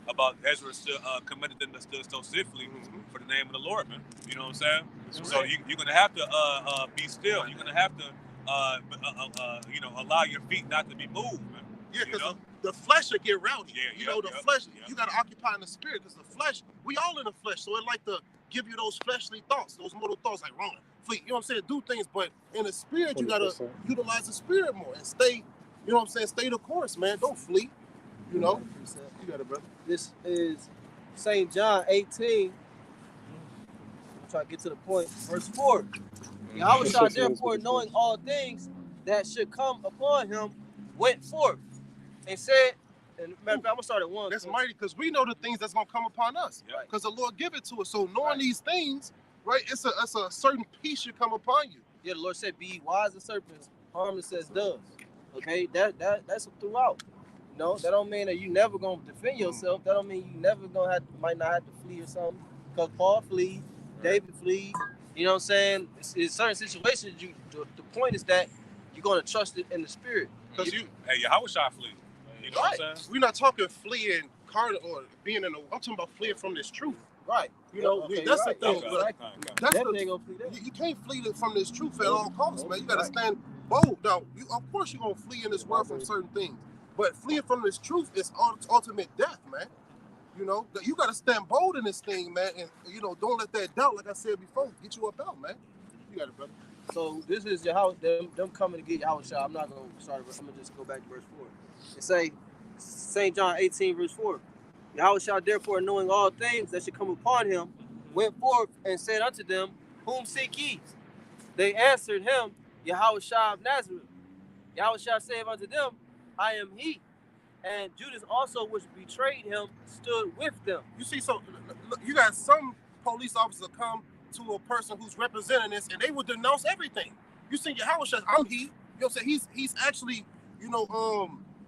about Ezra still committed them that stood so swiftly for the name of the Lord, man. You know what I'm saying? So you're gonna have to be still. You're gonna have to you know, allow your feet not to be moved, man. Yeah, You because know? the flesh will get rowdy. Yeah, you know, the yeah, flesh, yeah. you got to occupy in the spirit because the flesh, we all in the flesh. So it like to give you those fleshly thoughts, those mortal thoughts like run, flee. You know what I'm saying? Do things, but in the spirit, you got to 100%. utilize the spirit more and stay, you know what I'm saying? Stay the course, man. Don't flee, you know? You got it, brother. This is St. John 18. I'm trying to get to the point. Verse 4. Yahweh shall therefore, knowing all things, that should come upon him went forth and said, and matter of fact, I'm gonna start at 1. That's mighty, because we know the things that's gonna come upon us. Right. Because the Lord give it to us. So knowing these things, right, it's a certain peace should come upon you. Yeah, the Lord said, "Be wise as serpents, harmless as doves." Okay, that's throughout. You know, that don't mean that you never gonna defend yourself. That don't mean you never might not have to flee or something. Because Paul fled, David fled. You know what I'm saying? In certain situations, the point is that you're gonna trust it in the spirit. Because Hey, Yahweh Shai flee. You know what I'm saying? we're not talking fleeing carnal or being in I'm talking about fleeing from this truth. Right. You know, Okay, that's right. the thing. Okay. But Okay. that's Definitely the, ain't gonna flee that. you can't flee from this truth at all costs, man. You got to stand bold. Now, of course, you're going to flee in this world from certain things. But fleeing from this truth is ultimate death, man. You know, you got to stand bold in this thing, man. And, you know, don't let that doubt, like I said before, get you up out, man. You got it, brother. So this is them coming to get Yahweh Shai. I'm not gonna start it, but I'm gonna just go back to verse 4. It say, St. John 18, verse 4. Yahweh Shai, therefore, knowing all things that should come upon him, went forth and said unto them, Whom seek ye? They answered him, Yahweh Shai of Nazareth. Yahweh Shai said unto them, I am he. And Judas also, which betrayed him, stood with them. You see, so you got some police officers come to a person who's representing this, and they will denounce everything. You see, Yahweh says, I'm he. You know what I'm saying? He's actually, you know,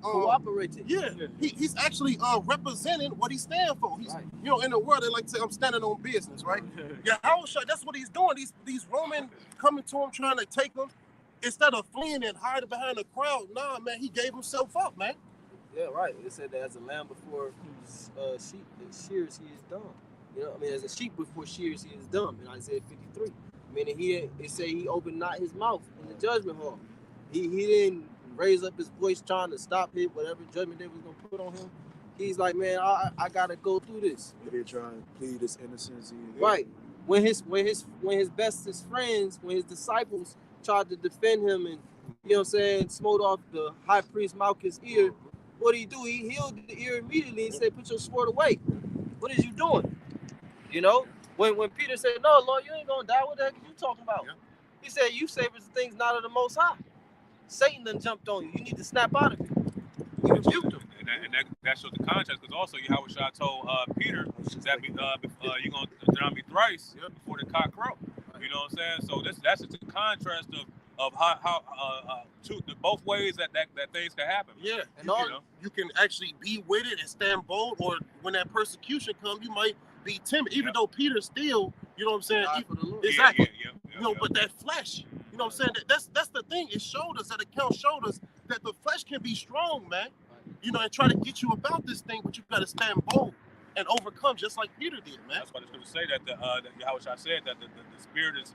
Cooperating. Yeah, he's actually representing what he stands for. He's, Right. you know, in the world they like to say, I'm standing on business, right? Yahweh Shai, that's what he's doing. These Roman coming to him trying to take him, instead of fleeing and hiding behind the crowd. Nah, man, he gave himself up, man. Yeah, right. It said that as a lamb before sheep shears, he is dumb. You know, I mean, as a sheep before shears, he is dumb. In Isaiah 53, meaning it say he opened not his mouth in the judgment hall. He didn't raise up his voice trying to stop it, whatever judgment they was gonna put on him. He's like, man, I gotta go through this. Maybe trying to plead his innocence. Right. When his bestest friends, when his disciples tried to defend him and, you know what I'm saying, smote off the high priest Malchus' ear, what did he do? He healed the ear immediately and said, put your sword away. What is you doing? You know? When Peter said, no, Lord, you ain't gonna die. What the heck are you talking about? Yeah. He said, you savors the things not of the Most High. Satan done jumped on you. You need to snap out of it. He rebuked him. And that shows the context, because also Yahweh Shai told Peter that you're going to deny me thrice before the cock crow. You know what I'm saying? So that's just a contrast of how both ways that things can happen. Yeah, And you can actually be with it and stand bold, or when that persecution comes, you might be timid. Even though Peter still, you know what I'm saying? Exactly. You know, but that flesh, you know what I'm saying? That's the thing. It showed us, that account showed us that the flesh can be strong, man. You know, and try to get you about this thing, but you got to stand bold and overcome, just like Peter did, man. That's what it's going to say, that that Yahweh Shai said that the spirit is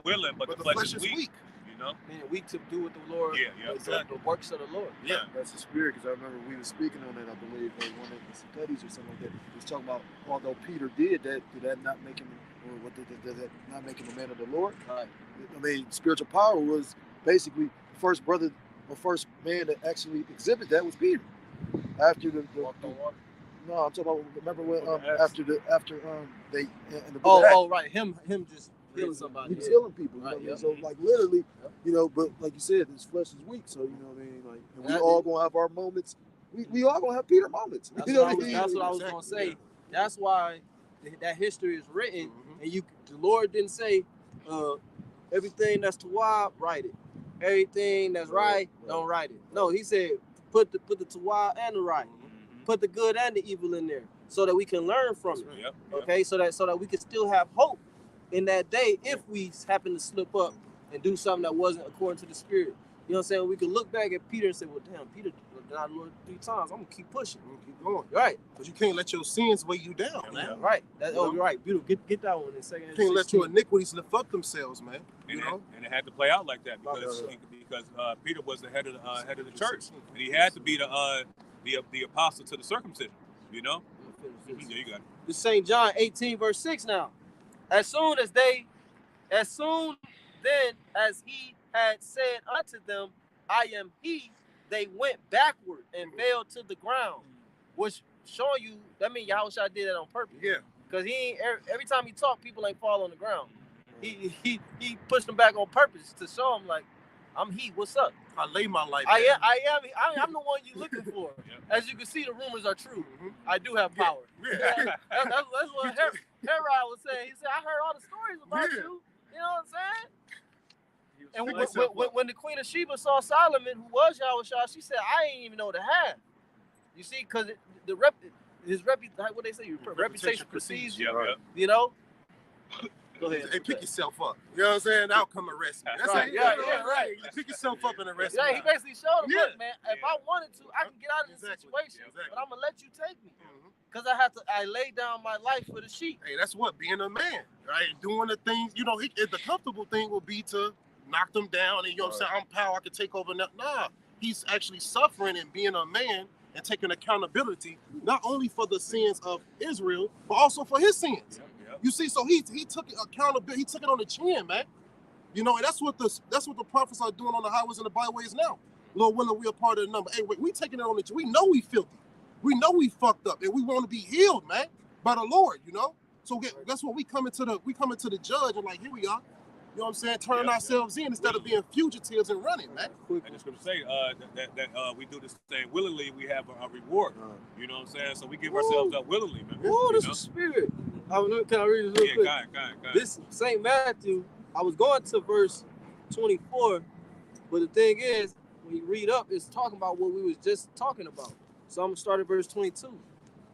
willing, but the flesh is weak. You know, Man, weak to do with the Lord. Exactly. The works of the Lord. Yeah. That's the spirit, because I remember we were speaking on that, I believe, in one of the studies or something like that. He was talking about, although Peter did that, did that not make him, or what did that not make him a man of the Lord? Right. I mean, spiritual power was basically the first brother, or first man that actually exhibited that was Peter. After the Walked on water. no, I'm talking about, remember when after they in the book of Oh, Acts, right. Him just healing somebody. he was healing people. Right, You know what I yeah. mean? So like literally, you know, but like you said, his flesh is weak. So you know what I mean? Like, and we That- all gonna have our moments. We all gonna have Peter moments. That's You know what what I mean? I was gonna say. That's why that history is written, and the Lord didn't say everything that's Tawab, write it. Everything that's right, don't write it. No, he said put the Tawab and the right, put the good and the evil in there, so that we can learn from it. Yep. Okay, so that we can still have hope in that day if we happen to slip up and do something that wasn't according to the Spirit. You know what I'm saying? We can look back at Peter and say, well, damn, Peter denied the Lord 3 times. I'm going to keep pushing. Keep going. Right. But you can't let your sins weigh you down, man. Right. You're right. Beautiful. Get that one in second. You can't let your iniquities lift up themselves, man. And it had to play out like that because Peter was the head of the church, and he had to be the apostle to the circumcision. You know. Yeah, you got it. This St. John 18 verse 6 now. As soon then as he had said unto them, I am he, they went backward and fell to the ground. Which showing you, that means Yahweh Shai did that on purpose. Yeah. Because every time he talked, people ain't fall on the ground. He pushed them back on purpose to show them, like, I'm he. What's up? I lay my life I down. am the one you looking for. Yep. As you can see, the rumors are true. Mhm. I do have power. Yeah. That's what Herod was saying. He said, I heard all the stories about Yeah. you. You know what I'm saying? He was And full Pick of yourself up. when the Queen of Sheba saw Solomon, who was Yahushua, she said, I ain't even know the half. You see, because what they say, reputation precedes you. Yeah, yeah. You know? Go ahead. Hey, pick yourself up. You know what I'm saying? I'll come arrest me. That's Right, it. yeah, You know yeah, what I'm right. saying? Pick yourself up and arrest Yeah, me. he basically showed him, Yeah. look, man, if I wanted to, I can get out of this Exactly. situation, Exactly. but I'm going to let you take me. Mhm. Because I laid down my life for the sheep. Hey, that's what being a man, right? Doing the things, you know, the comfortable thing will be to knock them down and, you know what I'm saying, I'm power, I can take over now. Nah, he's actually suffering and being a man and taking accountability, not only for the sins of Israel, but also for his sins. Yep, yep. You see, so he took accountability, he took it on the chin, man. You know, and that's what the prophets are doing on the highways and the byways now. Lord willing, we are part of the number. Hey, wait, we taking it on the chin. We know we filthy. We know we fucked up, and we want to be healed, man, by the Lord, you know. So that's what we coming to the judge and like, here we are. You know what I'm saying? Turning Yeah, ourselves in instead of being fugitives and running, man. And the scripture say that we do this thing willingly, we have a reward. You know what I'm saying? So we give ourselves up willingly, man. Ooh, You this know? is spirit. Can I read this real Yeah, quick? go ahead. This St. Matthew, I was going to verse 24, but the thing is, when you read up, it's talking about what we was just talking about. So I'm going to start at verse 22.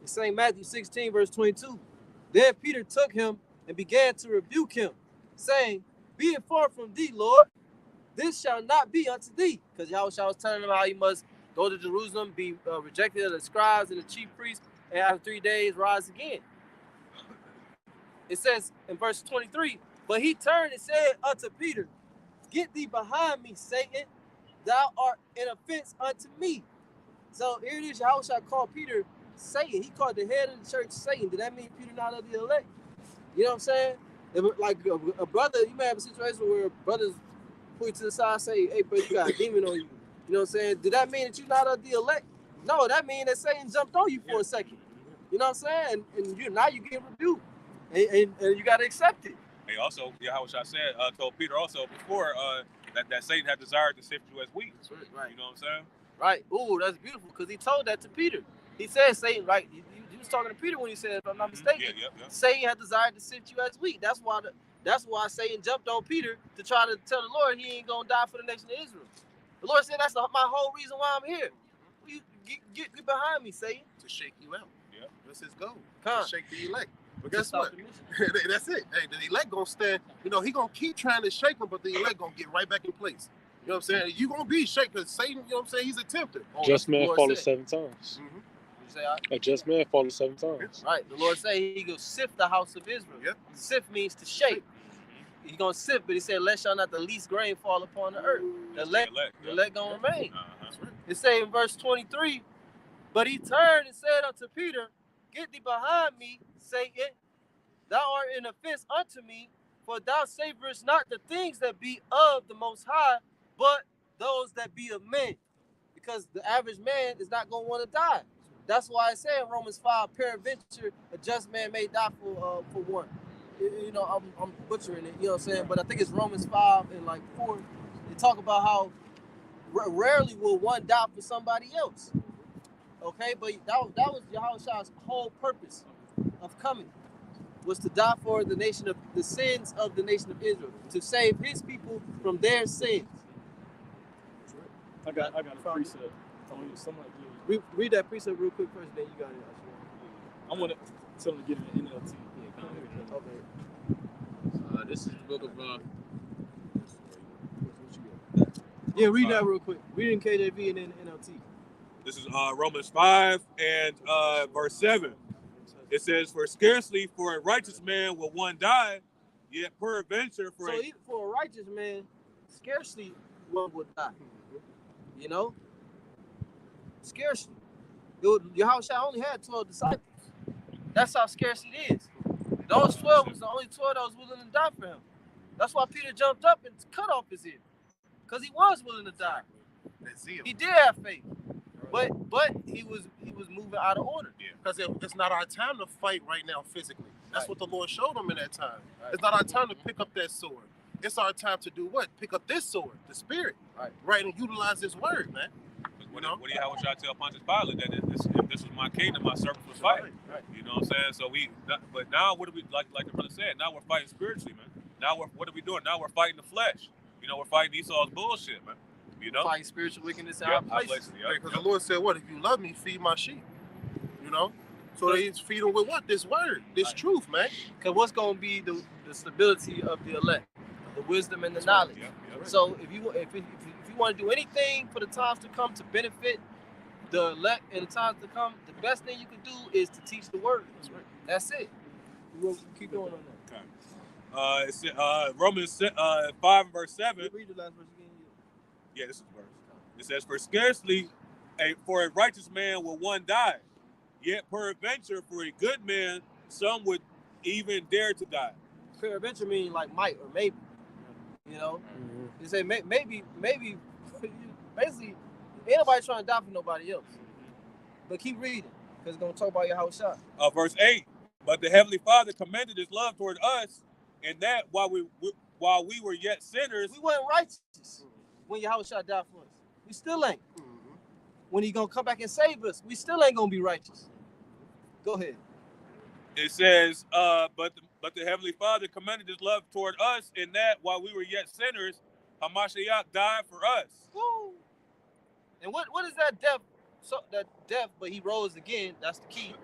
It's St. Matthew 16, verse 22. Then Peter took him and began to rebuke him, saying, Be it far from thee, Lord, this shall not be unto thee. Because Yahushua was telling him how he must go to Jerusalem, be rejected of the scribes and the chief priests, and after 3 days rise again. It says in verse 23, but he turned and said unto Peter, Get thee behind me, Satan, thou art an offense unto me. So here it is, Yahushua called Peter Satan. He called the head of the church Satan. Did that mean Peter not of the elect? You know what I'm saying? If, like a brother, you may have a situation where brothers put you to the side and say, hey, bro, you got a demon on you. You know what I'm saying? Did that mean that you're not of the elect? No, that means that Satan jumped on you for a second. You know what I'm saying? And now you get rebuked. And you got to accept it. Hey, also, Yahushua said, told Peter also before that Satan had desired to sift you as wheat. Right. You know what I'm saying? Right. Ooh, that's beautiful because he told that to Peter. He said Satan, right? He was talking to Peter when he said, if I'm not mistaken, Yeah. Satan had desired to sift you as wheat. That's why Satan jumped on Peter to try to tell the Lord he ain't gonna die for the nation of Israel. The Lord said, that's my whole reason why I'm here. You get behind me, Satan. To shake you out. Yeah. That's his goal. Come. To shake the elect. But guess what? Stop the mission. That's it. Hey, the elect gonna stand. You know, he gonna keep trying to shake him, but the elect gonna get right back in place. You know what I'm saying? You gonna be shaken because Satan. You know what I'm saying? He's a tempter. Just man Lord fallen said. 7 times. Mm-hmm. You say, A just man fallen 7 times. right. The Lord said he gonna sift the house of Israel. Yep. Sift means to shake. He gonna sift, but he said, "Let shall not the least grain fall upon the earth." The elect gonna remain. Uh-huh. It say in verse 23, but he turned and said unto Peter, Get thee behind me, Satan. Thou art an offense unto me, for thou savorest not the things that be of the Most High, but those that be of men. Because the average man is not going to want to die. That's why I say in Romans 5, peradventure, a just man may die for one. You know, I'm butchering it, you know what I'm saying? But I think it's Romans 5 and like 4. They talk about how rarely will one die for somebody else. Okay, but that was Yahushua's whole purpose of coming, was to die for the sins of the nation of Israel, to save his people from their sins. I got a precept. Somebody do it. Read that precept real quick first, then you got it. I want to tell them to get an NLT. Okay. This is the book of Yeah, read that real quick. Read in KJV and then NLT. This is Romans 5 and verse 7. It says, for scarcely for a righteous man will one die, yet peradventure for So even for a righteous man, scarcely one would die. You know? Scarcely. Yahushua only had 12 disciples. That's how scarce it is. Those 12 was the only 12 that was willing to die for him. That's why Peter jumped up and cut off his ear. Because he was willing to die. That zeal. He did have faith. But he was moving out of order. Because it's not our time to fight right now physically. That's Right. what the Lord showed him in that time. Right. It's not our time to pick up that sword. it's our time to do what? Pick up this sword, the spirit, right, and utilize this word, man. What do you have? What y'all tell Pontius Pilate that if this was my kingdom, my servants would fight. Right. You know what I'm saying? So but now what do we like the brother said? Now we're fighting spiritually, man. Now what are we doing? Now we're fighting the flesh. You know, we're fighting Esau's bullshit, man. You know, Fighting spiritual wickedness in our places. Because the Lord said, "What if you love me? Feed my sheep." You know, so they feed them with what? This word, this truth, man. Because what's going to be the stability of the elect, the wisdom and the knowledge. So if you want to do anything for the times to come to benefit the elect in the times to come, the best thing you can do is to teach the word. That's it. We'll keep going on that. It's Romans 5 verse 7. Read the last verse again. Yeah, this is the verse. It says, "For scarcely for a righteous man will one die, yet peradventure for a good man some would even dare to die." Peradventure mean like might or maybe. You know, they say maybe. Basically, ain't nobody trying to die for nobody else. But keep reading, because it's gonna talk about your house shot. Verse 8. "But the Heavenly Father commended His love toward us, in that while we were yet sinners, we weren't righteous when your house shot died for us. We still ain't. When He gonna come back and save us, we still ain't gonna be righteous. Go ahead. It says, but the Heavenly Father commended His love toward us, in that while we were yet sinners, Hamashiach died for us." Woo. And what is that death? So that death, but He rose again. That's the key.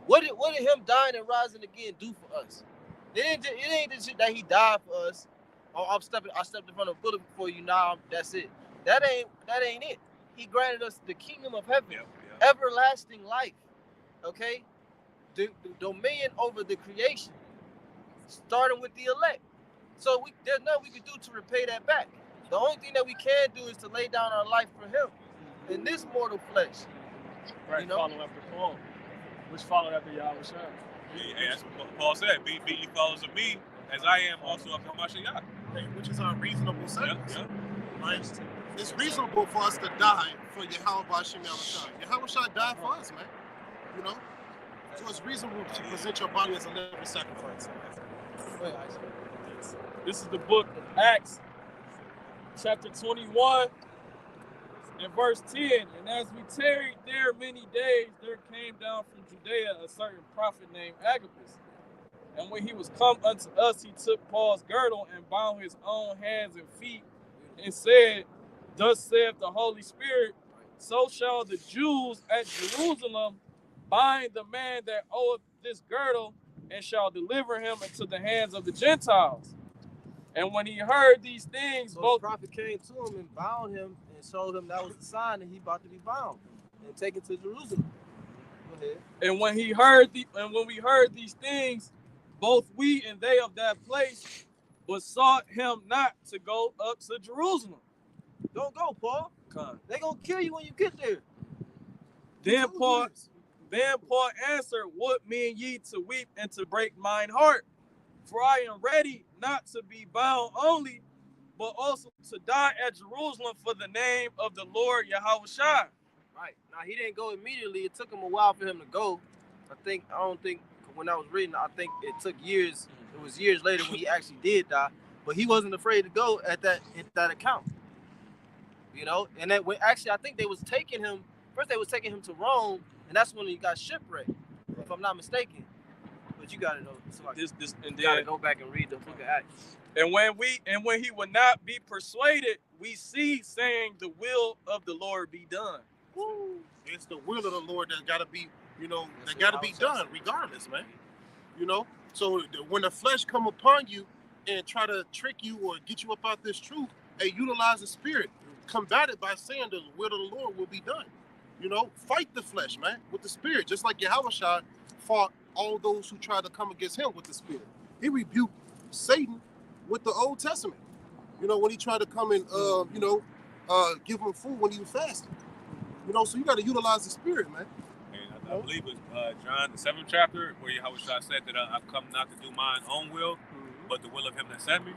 What did Him dying and rising again do for us? It ain't the shit that He died for us. Oh, I stepped in front of a bullet for you. Now that's it. That ain't it. He granted us the kingdom of heaven, everlasting life. Okay, the dominion over the creation, starting with the elect. So there's nothing we can do to repay that back. The only thing that we can do is to lay down our life for Him in this mortal flesh. Right, you know? follow after Paul, which followed after Yahweh Shai. Yeah, that's what Paul said. Be ye followers of me, as I am also of Hamashiach. Which is our reasonable sentence. Yeah. Right? It's reasonable for us to die for Yahweh Bashim Yahushua. Yahushua died for us, man. You know? So it's reasonable to present your body as a living sacrifice. This is the book of Acts, chapter 21, and verse 10. "And as we tarried there many days, there came down from Judea a certain prophet named Agabus. And when he was come unto us, he took Paul's girdle and bound his own hands and feet, and said, Thus saith the Holy Spirit, so shall the Jews at Jerusalem bind the man that oweth this girdle, and shall deliver him into the hands of the Gentiles. And when he heard these things, So both the prophet came to him and bound him and showed him that was the sign that he about to be bound and taken to Jerusalem. Go ahead. And when we heard these things, both we and they of that place besought him not to go up to Jerusalem. Don't go, Paul. They gonna kill you when you get there. Then Paul answered, What mean ye to weep and to break mine heart? For I am ready not to be bound only, but also to die at Jerusalem for the name of the Lord Yahweh Shai. Right. Now he didn't go immediately. It took him a while for him to go. I don't think when I was reading, I think it took years. It was years later when he actually did die. But he wasn't afraid to go at that account. You know, and then I think they was taking him. First they was taking him to Rome, and that's when he got shipwrecked, if I'm not mistaken. But you got to know. So you got to go back and read the book of Acts. And when he would not be persuaded, we see saying the will of the Lord be done. Woo. It's the will of the Lord that got to be, that got to be done regardless, man. So when the flesh come upon you and try to trick you or get you up out this truth, utilize the spirit. Combat it by saying the will of the Lord will be done. Fight the flesh, man, with the spirit. Just like Yahushua fought all those who tried to come against him with the spirit. He rebuked Satan with the Old Testament. When he tried to come and, give him food when he was fasting. So you got to utilize the spirit, man. And I believe it's John, the 7th chapter, where Yahushua said that I've come not to do mine own will, but the will of him that sent me.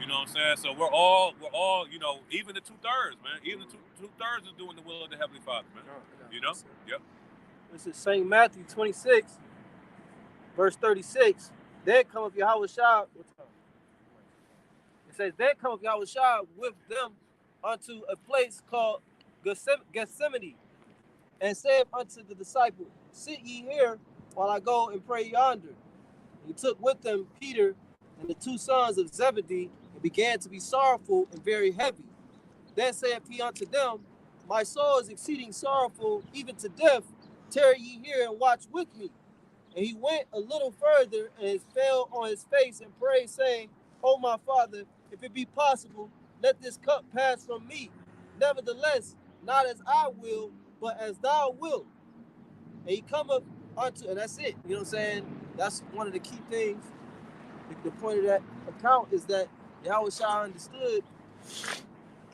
You know what I'm saying? So we're all, even the 2/3, man. Even the 2/3 is doing the will of the Heavenly Father, man. Yep. This is St. Matthew 26, verse 36. Then cometh Yahushua. It says, then cometh Yahushua with them unto a place called Gethsemane, and saith unto the disciples, sit ye here while I go and pray yonder. He took with them Peter and the two sons of Zebedee, and began to be sorrowful and very heavy. Then saith he unto them, my soul is exceeding sorrowful, even to death. Tarry ye here and watch with me. And he went a little further and fell on his face and prayed, saying, O my Father, if it be possible, let this cup pass from me. Nevertheless, not as I will, but as thou wilt. And he cometh unto, and that's it. You know what I'm saying? That's one of the key things. The point of that account is that Yahushua understood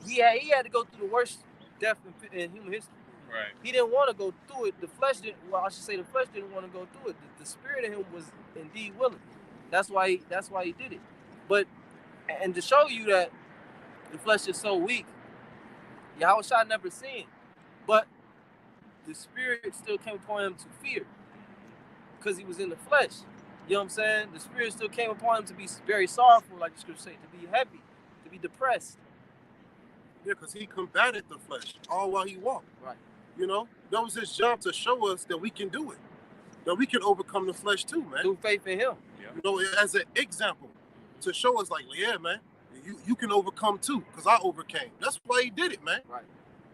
he had to go through the worst death in human history. Right. He didn't want to go through it. The flesh didn't. Well, I should say the flesh didn't want to go through it. The spirit in him was indeed willing. That's why he did it. But and to show you that the flesh is so weak, Yahushua never sinned, but the spirit still came upon him to fear because he was in the flesh. You know what I'm saying? The spirit still came upon him to be very sorrowful, like the scripture says, to be heavy, to be depressed. Yeah, because he combated the flesh all while he walked. Right. You know, that was his job to show us that we can do it, that we can overcome the flesh too, man. Through faith in him. Yeah. You know, as an example to show us, like, yeah, man, you can overcome too, because I overcame. That's why he did it, man. Right.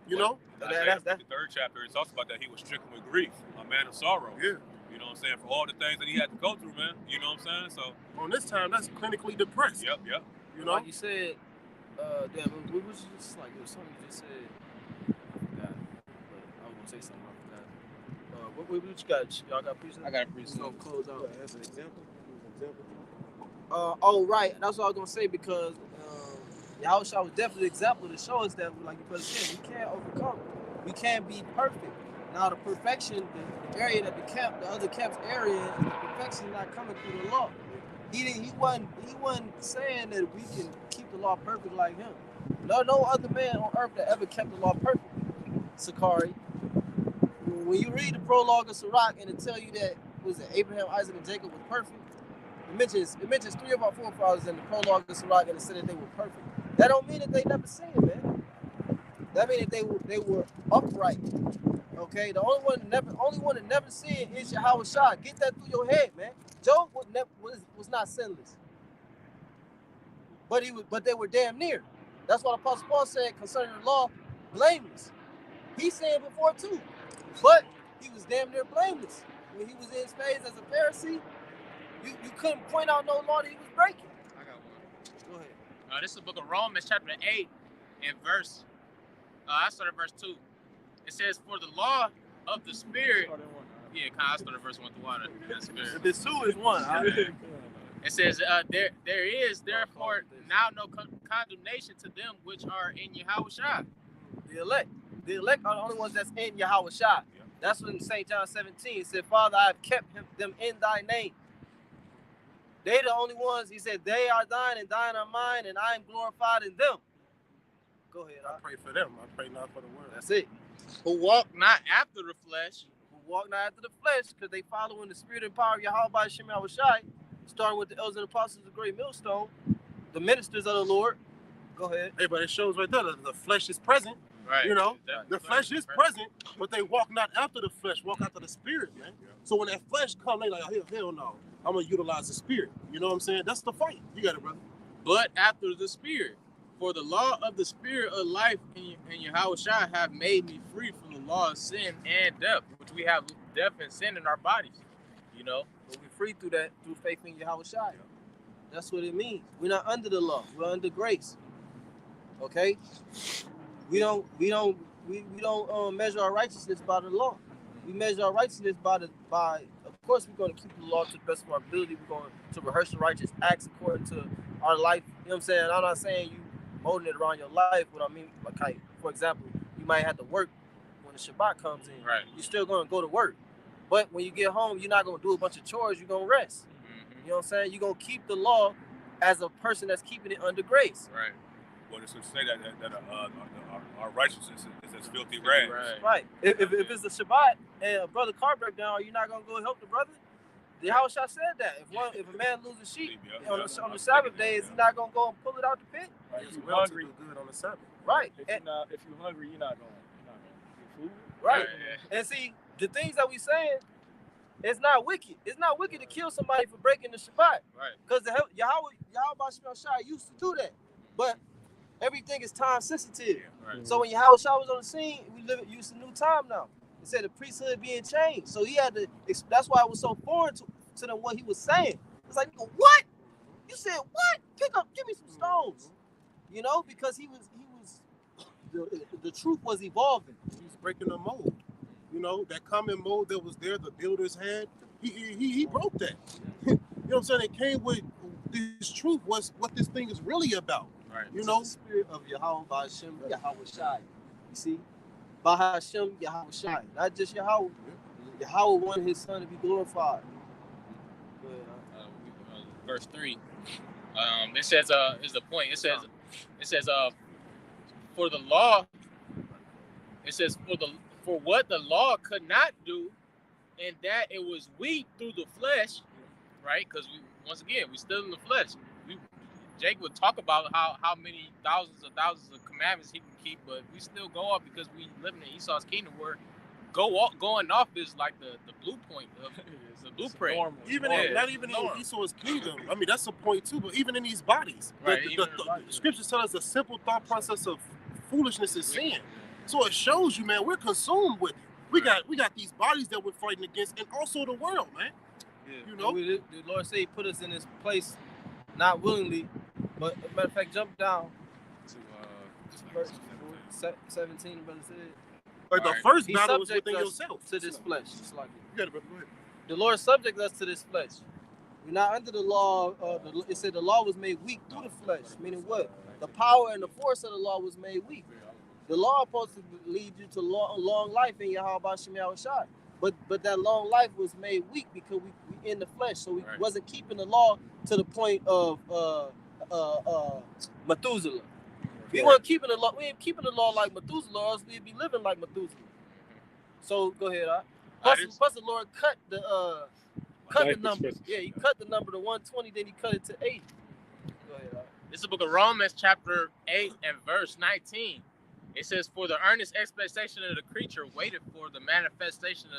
You know? Isaiah, the third chapter, it talks about that he was stricken with grief, a man of sorrow. Yeah. You know what I'm saying? For all the things that he had to go through, man. You know what I'm saying? So on this time, that's clinically depressed. Yep. You know? Like you said, damn, what was just like, it was something you just said. I forgot. But I was gonna say something, I forgot. What you got? Y'all got preaching? I got a preset. We're gonna close out. Yeah, that's an example. Oh, right. That's what I was gonna say, because Yahushua was definitely an example to show us that, like you brother said, we can't overcome. We can't be perfect. Now, the perfection, the area that the other camp's area, is the perfection not coming through the law. He wasn't saying that we can keep the law perfect like him. No other man on earth that ever kept the law perfect. Sakari. When you read the prologue of Sirach and it tell you that Abraham, Isaac, and Jacob was perfect, it mentions 3 of our forefathers in the prologue of Sirach, and it said that they were perfect. That don't mean that they never sinned, man. That means that they were upright. Okay, the only one that never sinned is Yahushua. Get that through your head, man. Job was not sinless, but they were damn near. That's what Apostle Paul said concerning the law, blameless. He sinned before too, but he was damn near blameless when he was in his phase as a Pharisee. You couldn't point out no law that he was breaking. I got one. Go ahead. This is the book of Romans, chapter 8, and verse. I started verse 2. It says, "For the law of the Spirit." Yeah, I started verse 1 through 1. If it's 2, is 1. It says, "There is therefore now no condemnation to them which are in Yahushua." The elect are the only ones that's in Yahushua. That's what in St. John 17 it said, "Father, I have kept them in thy name." They the only ones, he said, they are thine and thine are mine, and I am glorified in them. Go ahead. I pray for them. I pray not for the world. That's it. Who walk not after the flesh. Who walk not after the flesh, because they follow in the spirit and power of Yahweh by Shem Yahushai, starting with the elders and apostles of the great millstone, the ministers of the Lord. Go ahead. Hey, but it shows right there that the flesh is present. Right. You know, the flesh is present, but they walk not after the flesh, walk after the spirit, man. So when that flesh comes, they like, hell no, I'm going to utilize the spirit. You know what I'm saying? That's the fight. You got it, brother. But after the spirit. For the law of the spirit of life in Yahushua have made me free from the law of sin and death, which we have death and sin in our bodies. You know? But we're free through that, through faith in Yahushua. That's what it means. We're not under the law. We're under grace. Okay? We don't measure our righteousness by the law. We measure our righteousness by of course we're going to keep the law to the best of our ability. We're going to rehearse the righteous acts according to our life. You know what I'm saying? I'm not saying you holding it around your life. What I mean, like, for example, you might have to work when the Shabbat comes in. Right. You're still going to go to work. But when you get home, you're not going to do a bunch of chores. You're going to rest. Mm-hmm. You know what I'm saying? You're going to keep the law as a person that's keeping it under grace. Right. Well, it's to say that our righteousness is as filthy rags. Right. If it's the Shabbat and a brother car break down, are you not going to go help the brother? Yahushua said that. If a man loses sheep on the Sabbath day, is he not gonna go and pull it out the pit? Right, It's if you're well to hungry, do good on the Sabbath. Right. if you're hungry, you're not gonna get food. Right. And see, the things that we saying, it's not wicked. It's not wicked to kill somebody for breaking the Shabbat. Right. Because Yahweh Shai used to do that. But everything is time sensitive. Right. So when Yahweh Shai was on the scene, we used a new time now. It said the priesthood being changed. So he had to, that's why it was so foreign to them what he was saying. It's like, what? You said what? Give me some stones. You know, because the truth was evolving. He's breaking the mold. You know, that common mold that was there, the builders had, he broke that. You know what I'm saying? It came with this truth, what this thing is really about. Right. You know? The spirit of Yahweh Ba'Hashem, Yahweh Shai. You see? Ba'Hashem, Yahweh Shai. Not just Yahweh. Yahweh wanted his son to be glorified. Verse 3. It says, is the point. It says, for the law, it says, for what the law could not do, and that it was weak through the flesh, right? Because we're still in the flesh. Jake would talk about how many thousands of commandments he can keep, but we still go off because we live in Esau's kingdom where going off is like the blue point of the blueprint. Not even in Esau's kingdom. I mean, that's a point too, but even in these bodies. Right, The scriptures tell us the simple thought process of foolishness is sin. So it shows you, man, we're consumed with it. We got these bodies that we're fighting against, and also the world, man. Yeah. You know? The Lord said he put us in this place not willingly, but matter of fact, jump down to verse 17, brother said. Like the first battle was within yourself. To this flesh. Just like You got it, brother. Go ahead. The Lord subject us to this flesh. We're not under the law. It said the law was made weak through the flesh. Meaning what? The power and the force of the law was made weak. The law is supposed to lead you to long life in Yahweh Ba'Hashem Yahweh Shai. But that long life was made weak because we in the flesh. So we wasn't keeping the law to the point of Methuselah. We weren't keeping the law. We ain't keeping the law like Methuselah, or else we'd be living like Methuselah. So go ahead, plus the Lord cut the number. Yeah, he cut the number to 120, then he cut it to 80. Go ahead. This is the book of Romans, chapter 8 and verse 19. It says, "For the earnest expectation of the creature waited for the manifestations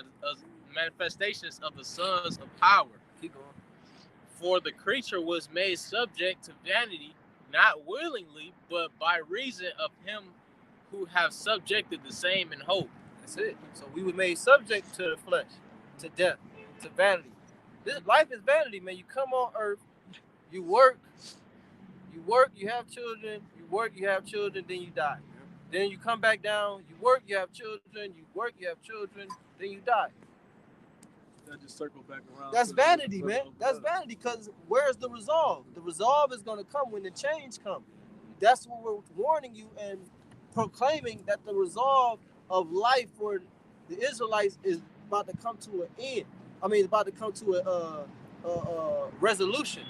of the sons of power. Keep going. For the creature was made subject to vanity, not willingly, but by reason of him who have subjected the same in hope." That's it. So we were made subject to the flesh, to death, to vanity. This life is vanity, man. You come on earth, you work, you have children, then you die. Then you come back down, you work, you have children, then you die. That just circle back around. That's vanity, man. That's vanity, because where's the resolve? The resolve is going to come when the change comes. That's what we're warning you and proclaiming, that the resolve of life for the Israelites is about to come to an end. I mean, it's about to come to a resolution.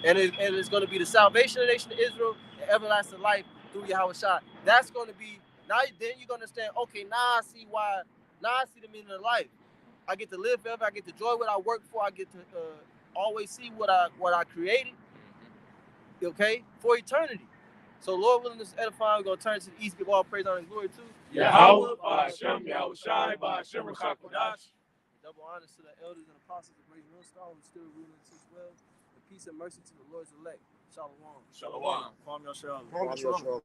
And it's going to be the salvation of the nation of Israel and everlasting life through Yahweh Shai. That's going to be, now then you're going to understand, okay, now I see the meaning of life. I get to live forever. I get to enjoy what I work for. I get to always see what I created, okay, for eternity. So Lord willing, this edifying, we're going to turn to the east, give all praise, honor, and glory to Yahweh, Ba'Hashem, Yahweh Shai, Ba'Hashem, Ruach HaKodesh. Double honors to the elders and apostles of Great Millstone who still ruling in 6 wells. And peace and mercy to the Lord's elect. Shalom. Shalom. Kwam Yasharal. Shalom.